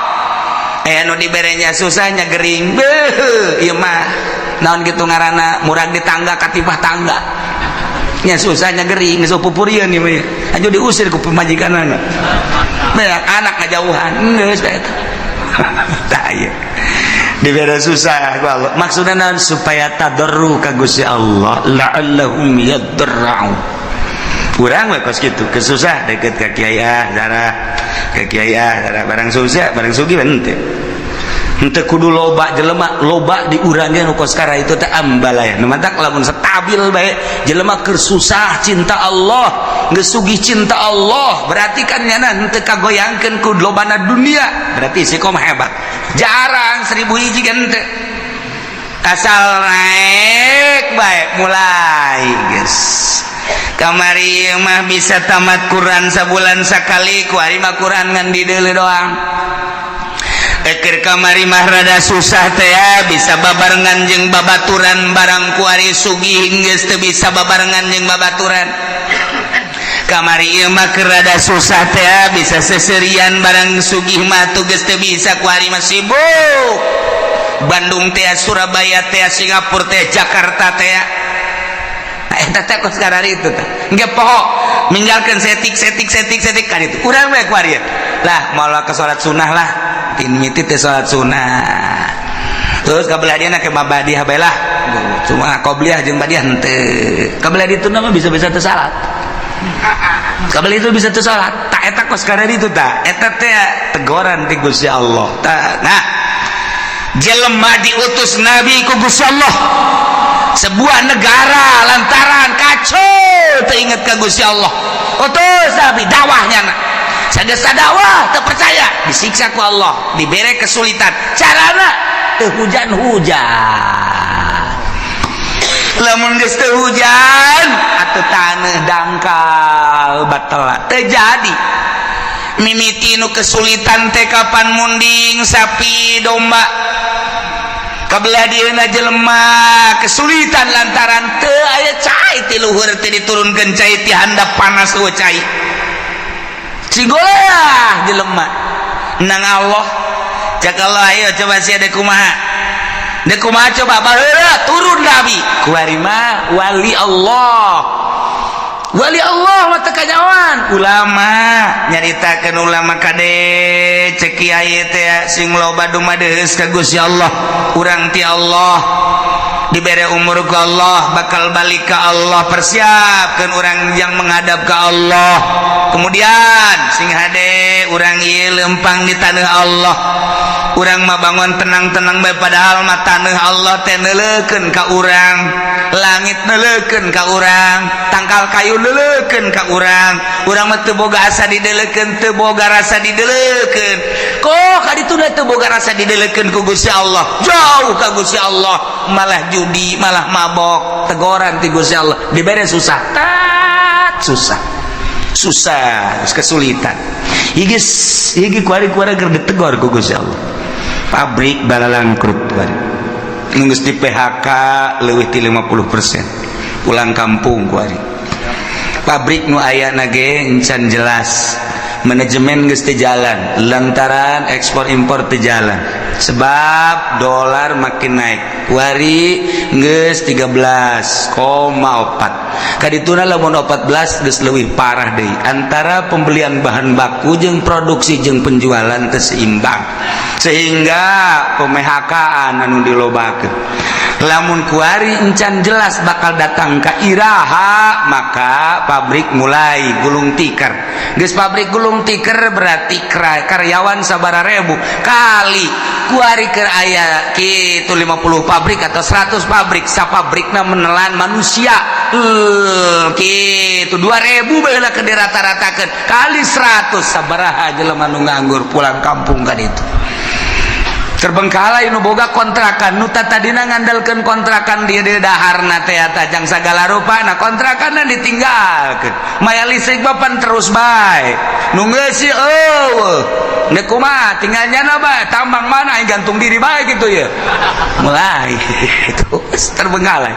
anu diberenya susahnya gering beuh ieu mah naon kitu ngaranna murag di tangga katipah tangga nya susahnya gering geus pupurieun ieu mah aju diusir ku pemajikanana beak anak ngajauhan geus eta tah ieu dibere susah ku Allah maksudna naon supaya tadarru ka Gusti Allah la'allahum yadarra'un kurang we kos kitu kesusah deket ka kiai ah darah ke kiai ah darah barang susah barang sugih henteu henteu kudu loba jelema loba diurangkeun nu koskara itu teh ambalaya nu matak lamun stabil bae jelema keur susah cinta Allah geus sugih cinta Allah berarti kan nyana henteu kagoyangkeun ku lobana dunia berarti si kom hebat jarang 1000 hiji kan henteu asal naik bae mulai guys kamari mah bisa tamat Quran sabulan sakali ku ari mah Quran ngan di deuleu doang ekir kamari mah rada susah teh ya bisa babarengan jeung babaturan barang ku ari sugih geus teu bisa babarengan jeung babaturan kamari ieu mah keur rada susah teh ya bisa seserian barang sugih mah tuh geus teu bisa ku ari mah sibuk Bandung teh Surabaya teh Singapura teh Jakarta teh eta teh kos karari itu teh engke poho ninggalkeun setik kan itu urang bae ku ari lah malah ke salat sunah lah tin miti teh salat sunah terus kabelah dia nak ke mabadiah bae lah cuma qobliyah jeung badiah henteu kabelah ditu mah bisa-bisa teu salat kabelah itu bisa teu salat tak eta kos karari itu tah eta teh teguran ti Gusti Allah nah jelema diutus nabi ku Gusti Allah sebuah negara lantaran kacau teringat ke Gusti Allah utus nabi dakwahnya sadesa dakwah terpercaya disiksa ku Allah dibere kesulitan carana teu hujan-hujan lamun geus teu hujan atuh taneuh dangkal batal teu jadi mimiti nu kesulitan teh kapan munding sapi domba kabelah dieuna jelema kesulitan lantaran teu aya cai ti luhur teh diturunkeun cai ti handap panas eueuh cai cigolah jelema nang Allah cak Allah ayo coba sia deuk kumaha coba baheula turun nabi ku ari mah wali Allah mah teu kanyawan ulama nyaritakeun ulama kade cek kiai teh sing loba dumadeus ka Gusti Allah urang ti Allah dibere umur ku Allah bakal balik ka Allah persiapkeun urang yang menghadap ka Allah kemudian sing hade urang ieu leumpang di taneuh Allah urang mah bangun tenang-tenang bae padahal mah taneuh Allah teh neuleukeun ka urang langit neuleukeun ka urang tangkal kayu neuleukeun ka urang mah teu boga asa dideuleukeun teu boga rasa dideuleukeun kok kadituna teu boga rasa dideuleukeun ku Gusti Allah jauh ka Gusti Allah malah judi malah mabok teguran ti Gusti Allah dibere susah kesulitan higi kuari-kuari keur ditegor ku Gusti Allah pabrik balalang krut kuari geus di PHK leuwih ti 50% pulang kampung kuari pabrik nu aya na ge encan jelas manajemen geus teu jalan lantaran ekspor impor teu jalan sebab dolar makin naik kuari geus 13,4 kadituna lamun 14 geus leuwih parah deui antara pembelian bahan baku jeung produksi jeung penjualan teu seimbang sehingga PMHK-an anu dilobakeun lamun kuari encan jelas bakal datang ka iraha maka pabrik mulai gulung tikar geus pabrik gulung tikar berarti karyawan sabaraha ribu kali kuari keur aya kitu 50 pabrik atau 100 pabrik sapabrikna menelan manusia kitu 2000 baheula ke dirata-ratakeun kali 100 sabaraha jelema nu nganggur pulang kampung ka ditu terbengkalai nu boga kontrakan nu tadina ngandalkeun kontrakan di daharna teh tajang sagala rupana kontrakanna ditinggalkeun maya listrik bapan terus bae nu geus eueuh nek kumaha tinggal nyana bae tambang mana gantung diri bae gitu ya mulai terus terbengkalai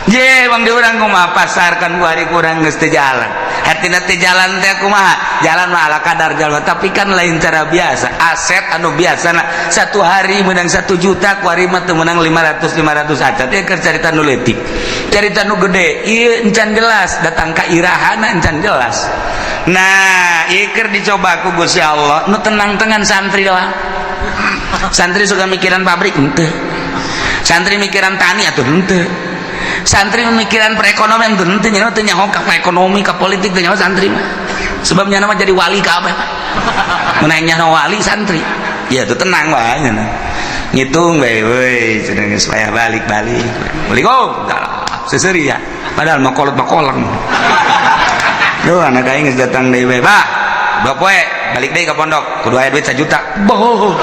je bang di urang kumaha pasarkan ku hari kurang geus teu jalan artina teh jalan teh kumaha jalan mah ala kadar jalan tapi kan lain cara biasa aset anu biasana satu hari menang 1 juta ku hari mah teu menang 500 aja teh keur carita nu leutik carita nu gede ieu encan jelas datang ka irahana encan jelas nah ieu keur dicoba ku Gusti Allah nu tenang-tenang santri lah santri suka mikiran pabrik henteu santri mikiran tani atuh henteu santri memikiran perekonomian tuh nanti nyawa tuh nyaho ka ekonomi ka politik tuh nyawa santri mah sebabnya nama jadi wali ka apa menang nyaho wali santri ya tuh tenang banget ngitung we cenah geus supaya balik enggak seseri ya padahal mau kolot duh anak aing geus datang deui we bah dua poe balik deui ka pondok kudu aya duit 1 juta boh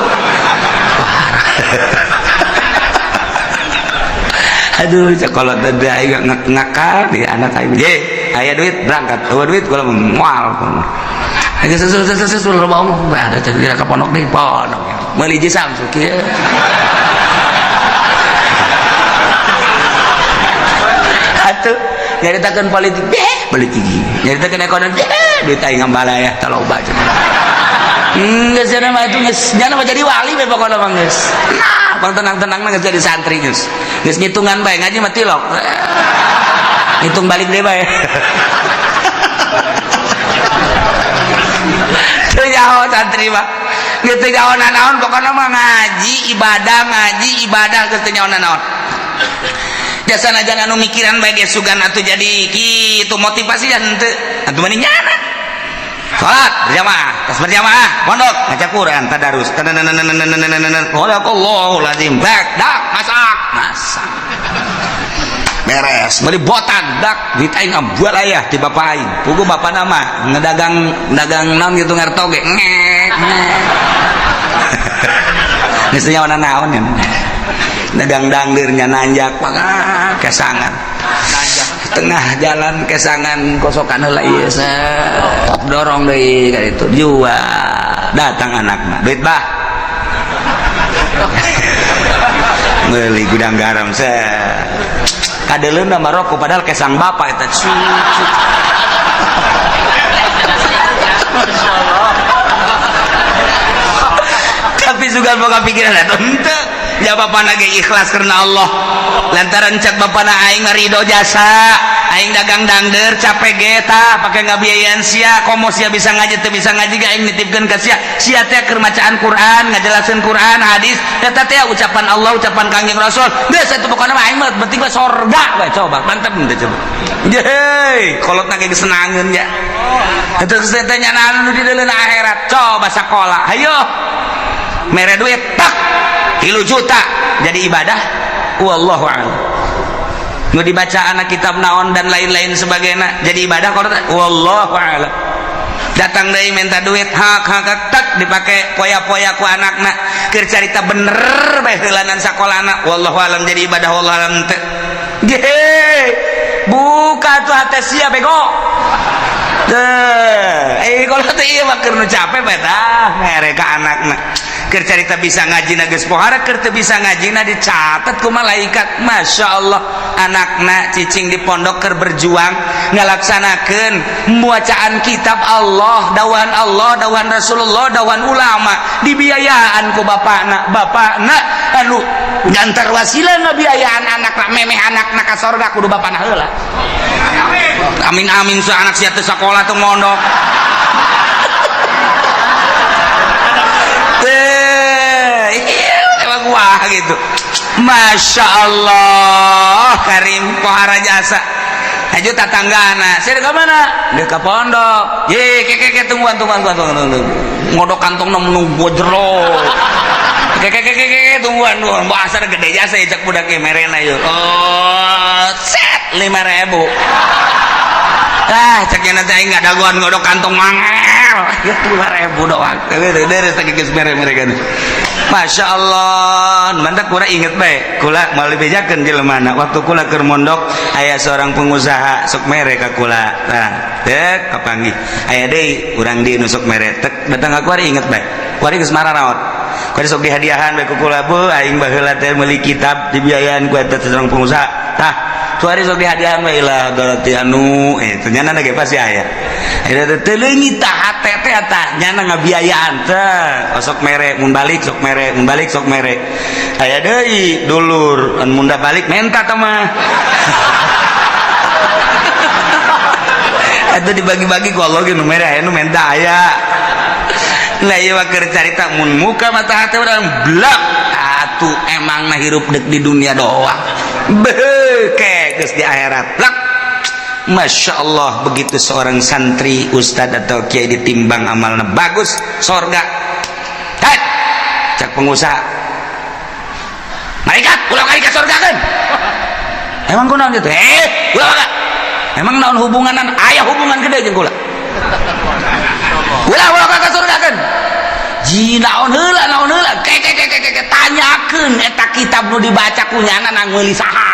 aduh sekolot teh aing ngakak di anak aing ye aya duit berangkat eueuh duit kula moal susul ngomong ada kira ka pondok deui pondok meuli ji Samsu kieu atuh nyaritakeun politik politik nyaritakeun ekonomi duit aing ngambala ya taloba geus cenah mah atuh geus nya mah jadi wali we pokona mah geus nah pang tenang-tenang mah geus jadi santri geus ngitungan bae ngaji mah tilok hitung balik deui bae teu nyaho santri mah geus teu nyaho naon pokona mah ngaji ibadah geus teu nyaho naon jasa najan anu mikiran bae ge sugan atuh jadi kitu motivasi dan henteu atuh mani nyana salat berjamaah pondok baca Quran tadarus Allahu lazim dak masak beres meuli botan dak duit aing ambual aya ti bapak aing pugu bapak nama ngedagang naon gitu ngertoge geus nya wana naon ya dagang dangdeurnya nanjak kesangan tengah jalan kesangan kosokan heula ieu dorong deui ka ditu jual datang anakna duit bah meuli gudang garam kadeuleuna mah rokok padahal kesang bapa eta tapi juga boga pikiran eta henteu ya bapana ge ikhlas karena Allah lantaran cek bapana aing ridho jasa aing dagang dangdeur capek ge tah pake ngabiayaeun sia komo sia bisa ngaji teu bisa ngaji ge aing nitipkeun ka sia teh keur macaan Quran ngajelaseun Quran hadis eta teh ucapan Allah ucapan Kangjeng Rasul geus atuh pokona mah aing mah penting mah sorga we coba mantep teh coba yeay kolotna ge senangeun ya eta teh nya anu di dalam akhirat coba sakola hayo mere duit tak 3 juta jadi ibadah wallahu a'lam nu dibaca anak kitab naon dan lain-lain sebagainya jadi ibadah kalau wallahu a'lam datang deui minta duit hak tak dipake poya-poya ku anakna keur carita bener bae heulanan sakolana wallahu a'lam jadi ibadah wallahu a'lam teh ge buka tuh hate sia bego kalau teh ieu mah keur nu capek bae tah mere ka anakna keur carita bisa ngajina geus pohara keur teu bisa ngajina dicatet ku malaikat masyaallah anakna cicing di pondok keur berjuang ngalaksanakeun muacaan kitab Allah dawan Rasulullah dawan ulama dibiayaan ku bapana anu nyantar wasilah ngabiayaan anakna memeh anakna ka sorga kudu bapana heula amin sa anak sia teu sakola teu mondok wah gitu Masya Allah Karim pohara jasa aja tatanggana saya ke mana dia ke pondok ye keke tungguan ngodok kantong nunggu jero keke tungguan bahasa gede jasa ya cek budak merena yuk set 5.000 ceknya nanti nggak daguan ngodok kantong mangel ya 5.000 doang dari geus mere-mere nih Masya Allah mantak kura inget baik kula mau lebih bejakeun jelemana waktu kula keur mondok aya seorang pengusaha sok mere ka kula nah tek kapanggih aya deui urang di nu sok mere tek datang ka kula inget baik kula geus marah naon kula sok dihadiahan bae ku kula bu aing baheula teh meuli kitab dibiayaan ku eta seorang pengusaha tah tuari sok dihadiahan bae lah berarti anu ternyata ge pasti aya eta teh leungit tah hate teh eta nyana ngabiayaan teh sok mere mun balik sok mere aya deui dulur an munda balik menta teh mah eta dibagi-bagi ku Allah ge nu mere aya nu menta aya lah ieu mah keur carita mun muka mata hate urang blak atuh emang na hirup deuk di dunia doang beuke geus di akhirat blak. Masya Allah begitu seorang santri ustad atau kiai ditimbang amalnya bagus sorga cek pengusaha malaikat ulah kali ka surga kan emang kunaon gitu ulah baga emang naon hubunganan aya hubungan gede jeung kula ulah ka surga kan ji naon heula ke tanyakeun eta kitab nu dibaca ku nyana nang meuli saha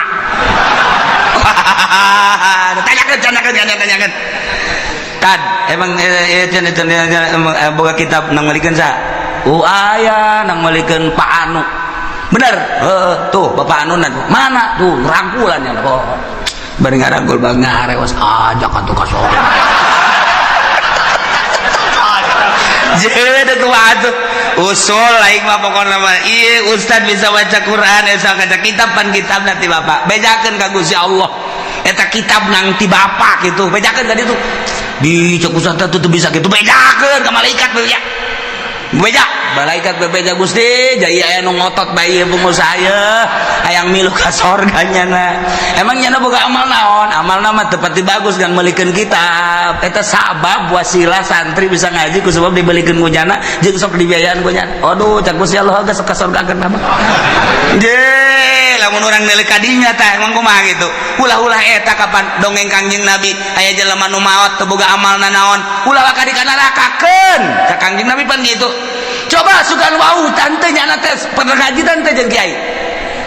tanyakeun tad emang boga kitab nang meulikeun saha aya nang meulikeun Pak Anu bener tuh Bapak Anu mana tuh rangkulannya bari ngarangkul bang ngarewas aja kan tuh kasor jadi tuh usul lain mah pokoknya mah iya ustad bisa baca Quran bisa baca kitab pan kitab nanti bapak bejakan ka Gusti Allah eta kitab nang ti bapak gitu bejakan tadi tuh di cek ustad tuh bisa gitu bejakan ke malaikat beja malaikat bebeja Gusti jadi aya nu ngotot bayi pengusaha saya hayang milu ka sorganya na emang nyana boga amal naon amalna mah tepati bagus kan meulikeun kitab eta sabab wasilah santri bisa ngaji ku sebab dibelikeun ku nyana jeung sok dibiayaan ku nyana aduh cak Gusti Allah geus ka sorgakeun mah je lamun urang neuleuh ka dinya tah emang kumaha gitu ulah-ulah eta kapan dongeng Kangjeng Nabi aya jelema nu maot teu boga amalna naon ulah ka dikanarakakeun ka Kangjeng Nabi pan gitu coba sugan wau tante nyana tes pernah ngaji tante jeung kiai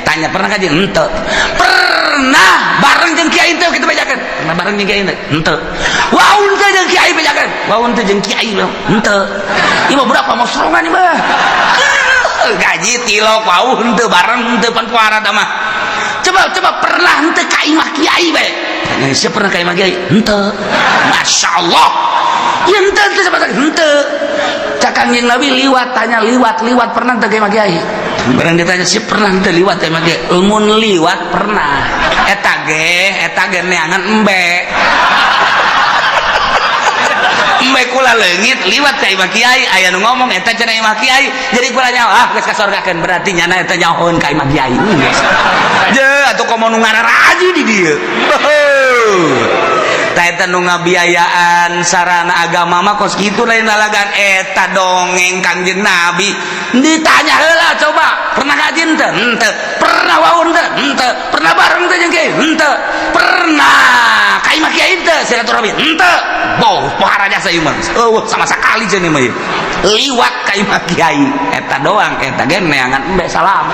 tanya pernah ngaji henteu pernah bareng jeung kiai teh kita bejakeun pernah bareng jeung kiai teh henteu wau teh jeung kiai bejakeun wau teh jeung kiai henteu ieu mah berapa mau sorongan ieu mah gaji tilok wau henteu bareng henteu pan puara tah mah coba pernah henteu ka imah kiai bae siapa pernah ka imah kiai henteu masyaallah ya henteu sebentar henteu Kangjeng Nabi liwat tanya liwat pernah teu ka kiai barang ditanya si pernah teu liwat ka kiai mun liwat pernah eta ge neangan embe kula leungit liwat ka imah kiai aya nu ngomong eta cenah imah kiai jadi kula nyawa geus ka sorgakeun berarti nyana eta nyahoeun ka imah kiai je atuh komo nu ngararaji di dieu tah eta nu ngabiayaan sarana agama mah kos kitu lain lalagan eta dongeng Kangjeng Nabi ditanya heula coba pernah ngaji henteu henteu pernah waun henteu henteu pernah bareng teh jeung kiai henteu pernah ka imah kiai henteu silaturahmi henteu boh pohara jasa ieu mah sama sakali cenah mah liwat ka imah kiai eta doang eta ge neangan embe salam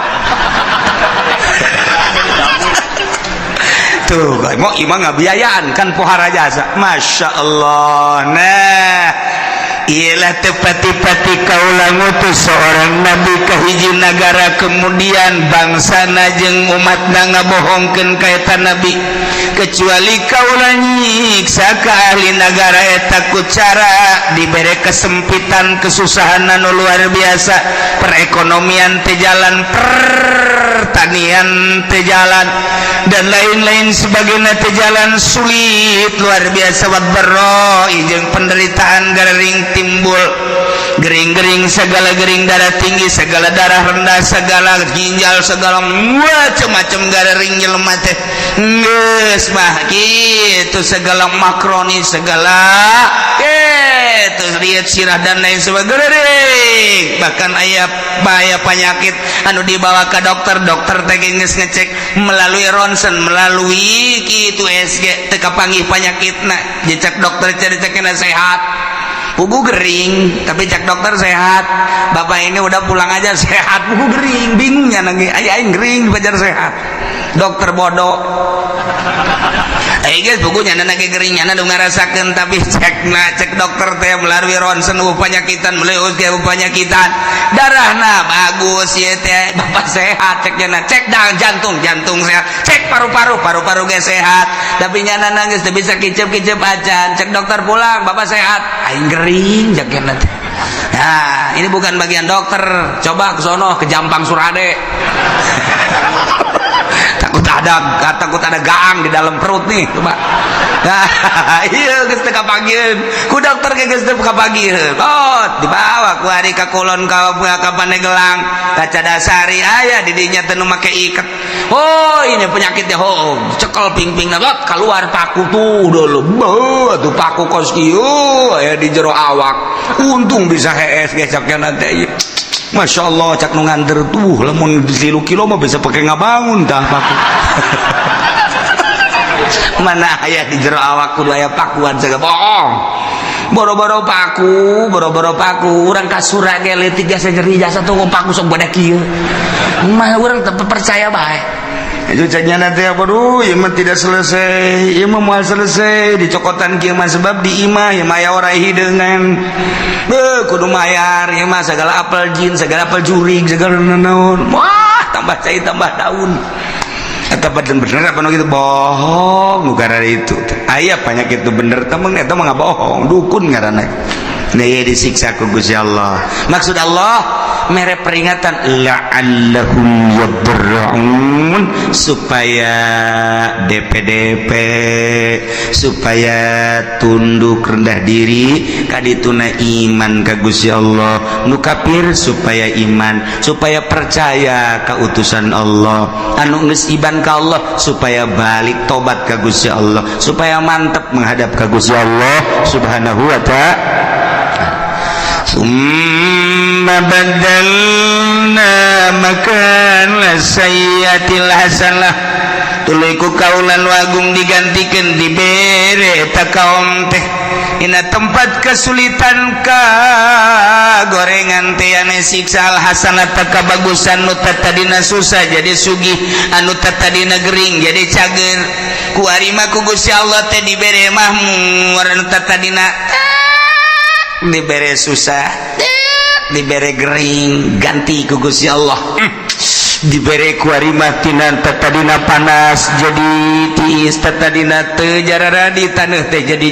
tuh mau imang ngabiayaan kan pohara jasa Masya Allah nah ialah tepati-pati kaulah ngutus seorang nabi ke hiji negara kemudian bangsana jeung umatna ngabohongkeun ka eta nabi kecuali kaulah nyiksa ka ahli negara eta ku cara dibere kesempitan kesusahan anu luar biasa perekonomian teh jalan pertanian teh jalan dan lain-lain sebagainya teh jalan sulit luar biasa wadbarro jeung penderitaan garing timbul gering-gering segala gering darah tinggi segala darah rendah segala ginjal segala macam-macam garing jelema teh geus mah kitu segala makroni segala riet sirah dan lain sebagainya bahkan aya penyakit anu dibawa ke dokter teh geus ngecek melalui ronsen melalui kitu SG teu kapanggih penyakitna jecak dokter cari-cekna sehat pugu gering tapi cek dokter sehat bapak ini udah pulang aja sehat pugu gering bingungnya nanti aing gering bajar sehat dokter bodoh guys bukunya nana gering nana udah ngerasakan tapi cek dokter teh melalui ronsen penyakitan melalui penyakitan darahna bagus ya teh bapak sehat ceknya cek jantung sehat cek paru-paru ge sehat tapi nyana nangis teh bisa kicep aja cek dokter pulang bapak sehat aing gering jakena teh nah ini bukan bagian dokter coba ke sono ke Jampang Surade takut ada gaang di dalam perut nih coba nah iya geus teu kapagieun ku dokter ge geus teu kapagieun dibawa ku ari ka kulon ka Paneglang kaca dasari aya di dinya teu nu make iket ini penyakitnya cekel ping-pingna lot keluar paku tuh dulu tuh paku kos kieu aya di jero awak untung bisa hees gesaknya nanti Masya Allah cak nu nganter tuh lamun 3 kilo mah bisa pakai ngabangun dah paku. Mana aya di jero awak kudu aya pakuan saga bohong. Boro-boro paku urang kasura ge leutik jasa nyeri jasa tunggu paku sok badak kieu. Mah urang teu percaya bae. Itu canyana teh aduh ieu mah tidak selesai. Ieu mah moal selesai dicokotan kieu mah sebab di imah ieu mah aya orai hideungan. Kudu mayar ieu mah segala apel jin, segala apel jurig, segala naon. Wah, tambah cai tambah daun. Eta bener apa gitu bohong nu gara itu. Aya penyakit itu bener temen eta mah bohong, dukun ngaranna. Nah, disiksa ku Gusti Allah. Maksud Allah mere peringatan la'allahum yadra'un supaya DPDP supaya tunduk rendah diri kadituna iman ka Gusti Allah, nu kafir supaya iman, supaya percaya ka utusan Allah, anu geus iman ka Allah supaya balik tobat ka Gusti Allah, supaya mantep menghadap ka Gusti Allah Subhanahu wa ta'ala. Summa badalna makan sayyatil hasanah tuluy ku kaulan wagung digantikeun dibere ta kaum teh ina tempat kesulitan ka gorengan teh ane siksa al hasanah ta kabagusan nu tadina susah jadi sugih anu tadina gering jadi cager ku ari mah ku Gusti Allah teh dibere mahmur anu tadina dibere susah dibere gering ganti ku Gusti Allah dibere ku ari mah tina tadina panas jadi tiis tadina teu jarara di taneuh teh jadi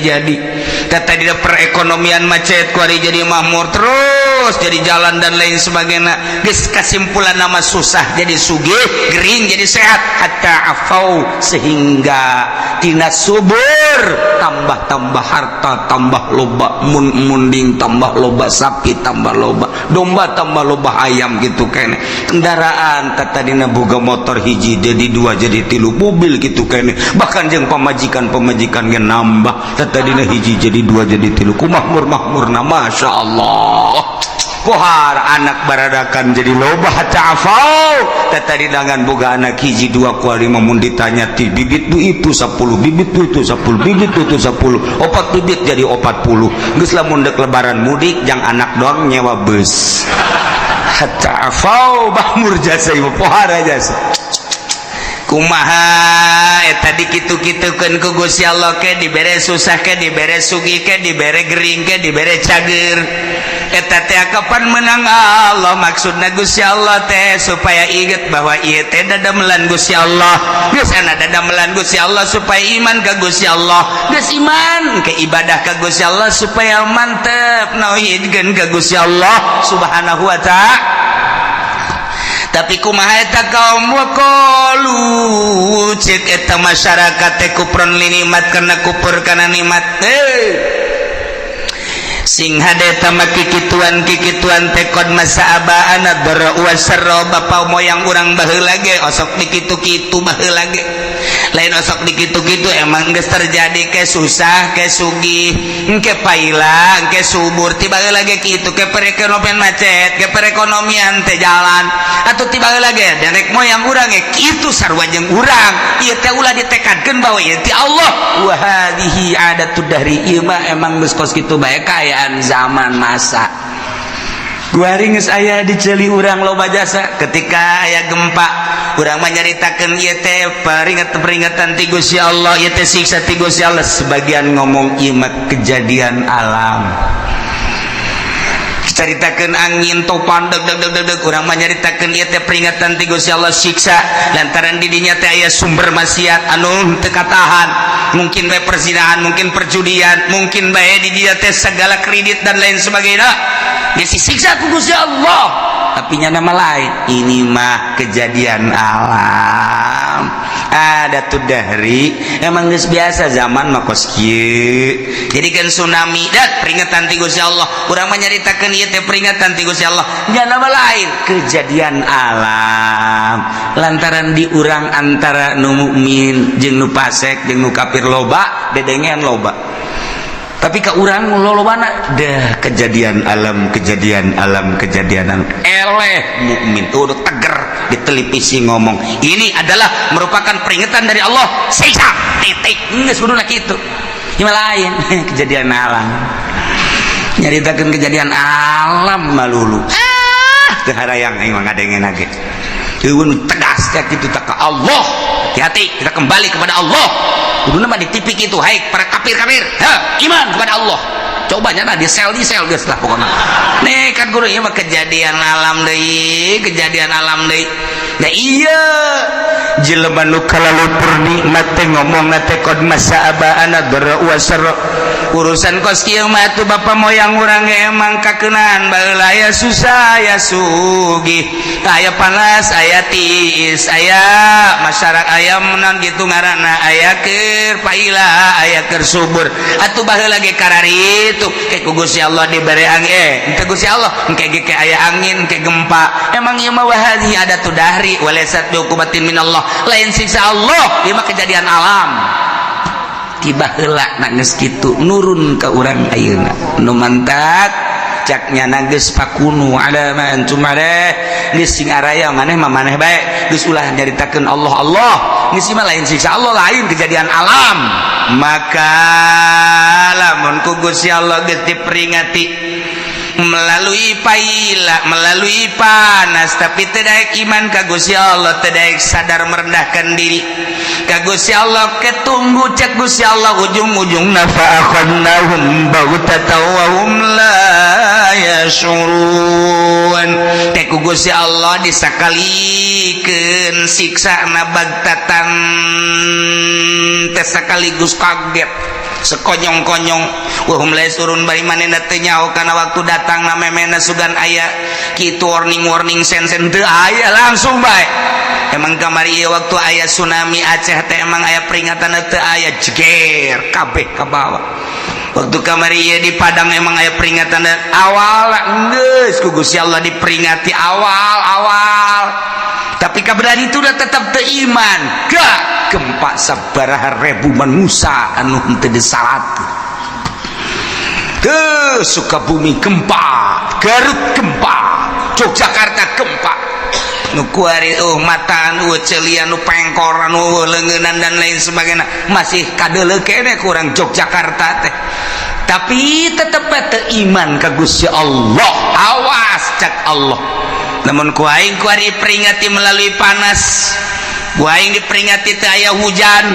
tadina perekonomian macet ku ari jadi makmur terus jadi jalan dan lain sebagainya geus kasimpulan nama susah jadi sugih gering jadi sehat hatta afau sehingga tina subur tambah harta tambah loba munding tambah loba sapi tambah loba domba tambah loba ayam gitu kene kendaraan tadina boga motor hiji jadi 2 jadi 3 mobil gitu kene bahkan jeung pamajikan ge nambah tadina hiji jadi 2 jadi 3 ku makmur na masyaallah pohar anak baradakan jadi loba hatta afau tadi dengan boga anak hiji 2 ku 5 mun ditanya ti bibit itu 10 bibit itu 10 bibit itu 10 opat bibit jadi 40 geus lamun dek lebaran mudik jang anak doang nyewa bus hatta afau bahmur jasa ibu pohar jasa kumaha eta dikitu-kitukeun ku Gusti Allah ke dibere susah ke dibere sugih ke dibere gering ke dibere cager eta teh kapan menang Allah maksudna Gusti Allah teh supaya inget bahwa ieu teh dadamelan Gusti Allah geus ana dadamelan Gusti Allah supaya iman ka Gusti Allah geus iman ke ibadah ka Gusti Allah supaya mantep nauhidkeun ka Gusti Allah Subhanahu wa ta'ala. Tapi kumaha eta kaum waqalu cek eta masyarakat teh kufrun linimat kana kufur kana nikmat sing hade tama kikituan teh kod masa abaana dara wa sarra bapa moyang urang baheula ge osok dikitu-kitu baheula ge lain osok dikitu-kitu emang geus terjadi ke susah ke sugih engke paila engke subur tiba lagi kitu ke perekonomian macet ke perekonomian teh jalan atuh tiba lagi derek moyang urang ge kitu sarua jeung urang ieu teh ulah ditekadkeun bahwa ieu ti Allah wa hadhihi adatud dahri ieu mah emang geus kos kitu bae kaayaan zaman masa guari geus aya di ceuli urang loba jasa ketika aya gempa urang mah nyaritakeun ieu teh peringatan ti Gusti Allah ieu teh siksa ti Gusti Allah sebagian ngomong ieu mah kejadian alam caritakeun angin topan deg urang mah nyaritakeun ieu teh peringatan ti Gusti Allah siksa lantaran di dinya teh aya sumber maksiat anu teu katahan mungkin bae perzinahan mungkin perjudian mungkin bae di dinya teh segala kredit dan lain sebagainya disiksa ku Gusti Allah tapi nya nama lain ini mah kejadian alam ada tuh dahri emang geus biasa zaman mah kos kieu jadi kan tsunami dat peringatan ti Gusti Allah urang mah nyaritakeun ieu teh peringatan ti Gusti Allah nya nama lain kejadian alam lantaran di urang antara nu mukmin jeung nu fasik jeung nu kafir loba dedengean loba. tapi ke urang lolobana dah kejadian alam eleh mukmin tuh teger di televisi ngomong ini adalah merupakan peringatan dari Allah siksa titik geus kuduna kitu ieu lain kejadian alam nyaritakeun kejadian alam malulu teu harayang aing mah ngadengen lagi eueun tegas teh kitu tak ka Allah hati-hati kita kembali kepada Allah kuduna mah di TV kitu hai para kafir iman kepada Allah coba nyana di sel geus lah pokona nekat guru ieu mah kejadian alam deui da iya jelema nu kalalupur nikmat teh ngomongna teh qad masa'aba anadra wa syarra urusan kos kieu mah tuh bapa moyang urang emang kakeunaan baheula aya susah aya sugih aya panas aya tiis aya masyarakat aya meunang kitu ngaranna aya keur paila aya keur subur atuh baheula ge karari itu ke Gusti Allah dibere angin teu Gusti Allah engke ge aya angin ke gempa emang ieu mah wahadi ada tu dahri walaysat bi hukumatin minallah lain siksa Allah ieu mah kejadian alam tiba heula na geus kitu nurun ka urang ayeuna nu mantat caknya na geus pakunu ada ma antum ada geus sing araya maneh mah maneh bae geus ulah nyaritakeun Allah geus mah lain siksa Allah lain kejadian alam maka lamun ku Gusti Allah geus diperingati melalui paila melalui panas tapi tidak iman ka Gusti Allah tidak sadar merendahkan diri ka Gusti Allah ketunggu cek Gusti Allah ujung-ujungna fa akhadnahum baghtatan wa hum la yashurun teh ku Gusti Allah disakalikeun siksa na bagtatan teh sekaligus kaget sekonyong-konyong wahum laisurun bari manehna teu nyaho kana waktu datang na memena sugan aya kitu warning sen-sen teu aya langsung bae emang kamari ieu waktu aya tsunami Aceh teh emang aya peringatan teu aya jeger kabeh ka bawah waktu kamari ieu di Padang emang aya peringatan awal geus ku Gusti Allah diperingati awal tapi kaberan itu udah tetap teiman gak gempa sabaraha ribu manusia anu henteu disalat ke Sukabumi gempa Garut gempa Yogyakarta gempa nu kuari mata anu celian nu pengkoran nu leungeunnan dan lain sebagainya masih kadeuleu kene kurang Yogyakarta teh tapi tetep teu iman ka Gusti Allah awas cak Allah namun ku aing kuari peringati melalui panas ku aing diperingati teu aya hujan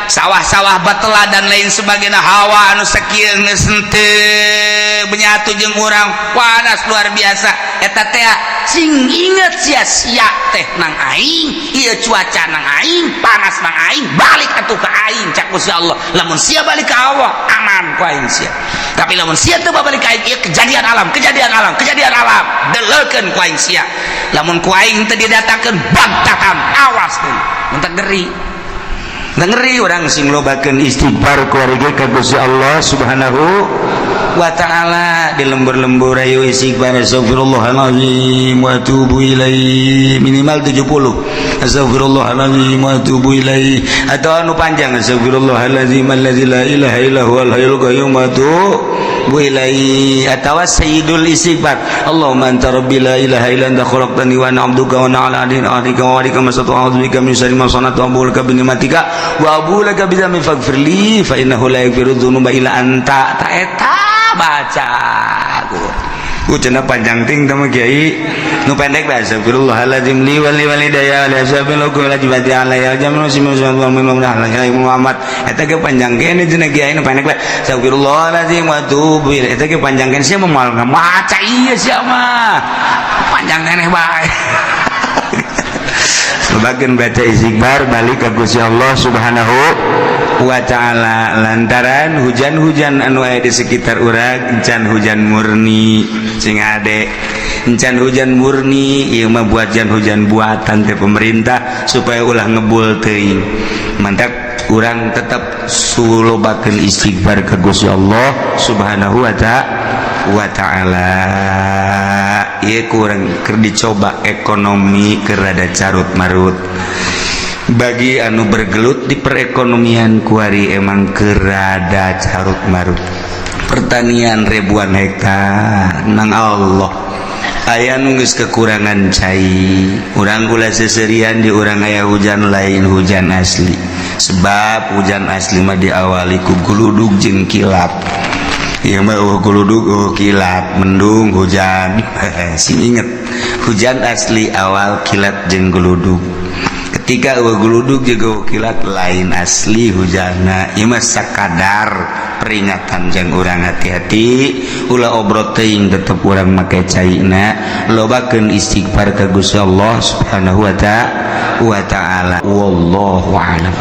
sawah-sawah batela dan lain sebagainya hawa anu sakieu geus henteu benyatu jeung urang panas luar biasa eta teh sing inget sia-sia teh nang aing ieu cuaca nang aing panas nang aing balik atuh ka aing cak Gusti Allah lamun sia balik ka Allah aman ku aing sia tapi lamun sia teu balik ka aing ieu kejadian alam deleukeun ku aing sia lamun ku aing teu didatakeun bagtatan awas teh mun ngeri orang sing lobakeun istighfar keluarga ka Gusti Allah Subhanahu wa ta'ala di lembur-lembur ayo istighfar astagfirullahalazim wa atubu ilaihi minimal 70 astagfirullahalazim wa atubu ilaihi atau anu panjang astagfirullahalazim allazi la ilaha illa huwal hayyul qayyum wa atubu ilaihi atau sayyidul istighfar Allahumma anta rabbi la ilaha illa anta khalaqtani wa ana 'abduka wa ana 'ala ahdika wa wa'dika masata'tu bika min syarri ma sana'tu wa a'udzu bika bi ni'matika wa a'udzu bika bi dzambi faghfirli fa innahu la yaghfiru dzunuba illa anta ta eta baca ku cenah panjang ting tama kiai nu pendek bae astagfirullahaladzim li wal walidayya la sabilu la jibati alayya jamu Muhammad eta ge panjang kene cenah kiai nu pendek bae astagfirullahaladzim wa tubu ilaih eta ge panjang kene sia moal maca ieu sia mah panjang kene bae sebagian baca istighfar balik ke Gusti Allah Subhanahu wa ta'ala lantaran hujan-hujan anu aya di sekitar urang encan hujan murni sing ade encan hujan murni ieu mah buat hujan buatan teh pemerintah supaya ulah ngebul teuing mantap urang tetap sulobakeun istighfar ke Gusti Allah Subhanahu wa ta'ala ieu kurang keur dicoba ekonomi keur rada carut marut bagi anu bergelut di perekonomian kuari emang kerada carut marut pertanian ribuan hektar nang Allah aya nunggus kekurangan cai urang kula seserian di urang aya hujan lain hujan asli sebab hujan asli mah diawali ku guludug jeung kilap ieu mah guludug kilap mendung hujan sing inget hujan asli awal kilat jeung guludug ketika guludug jeung kilat lain asli hujanna ieu mah sakadar peringatan jeung urang hati-hati ulah obrot teuing tetep urang make caina lobakeun istighfar ka Gusti Allah Subhanahu wa ta'ala wallahu a'lam.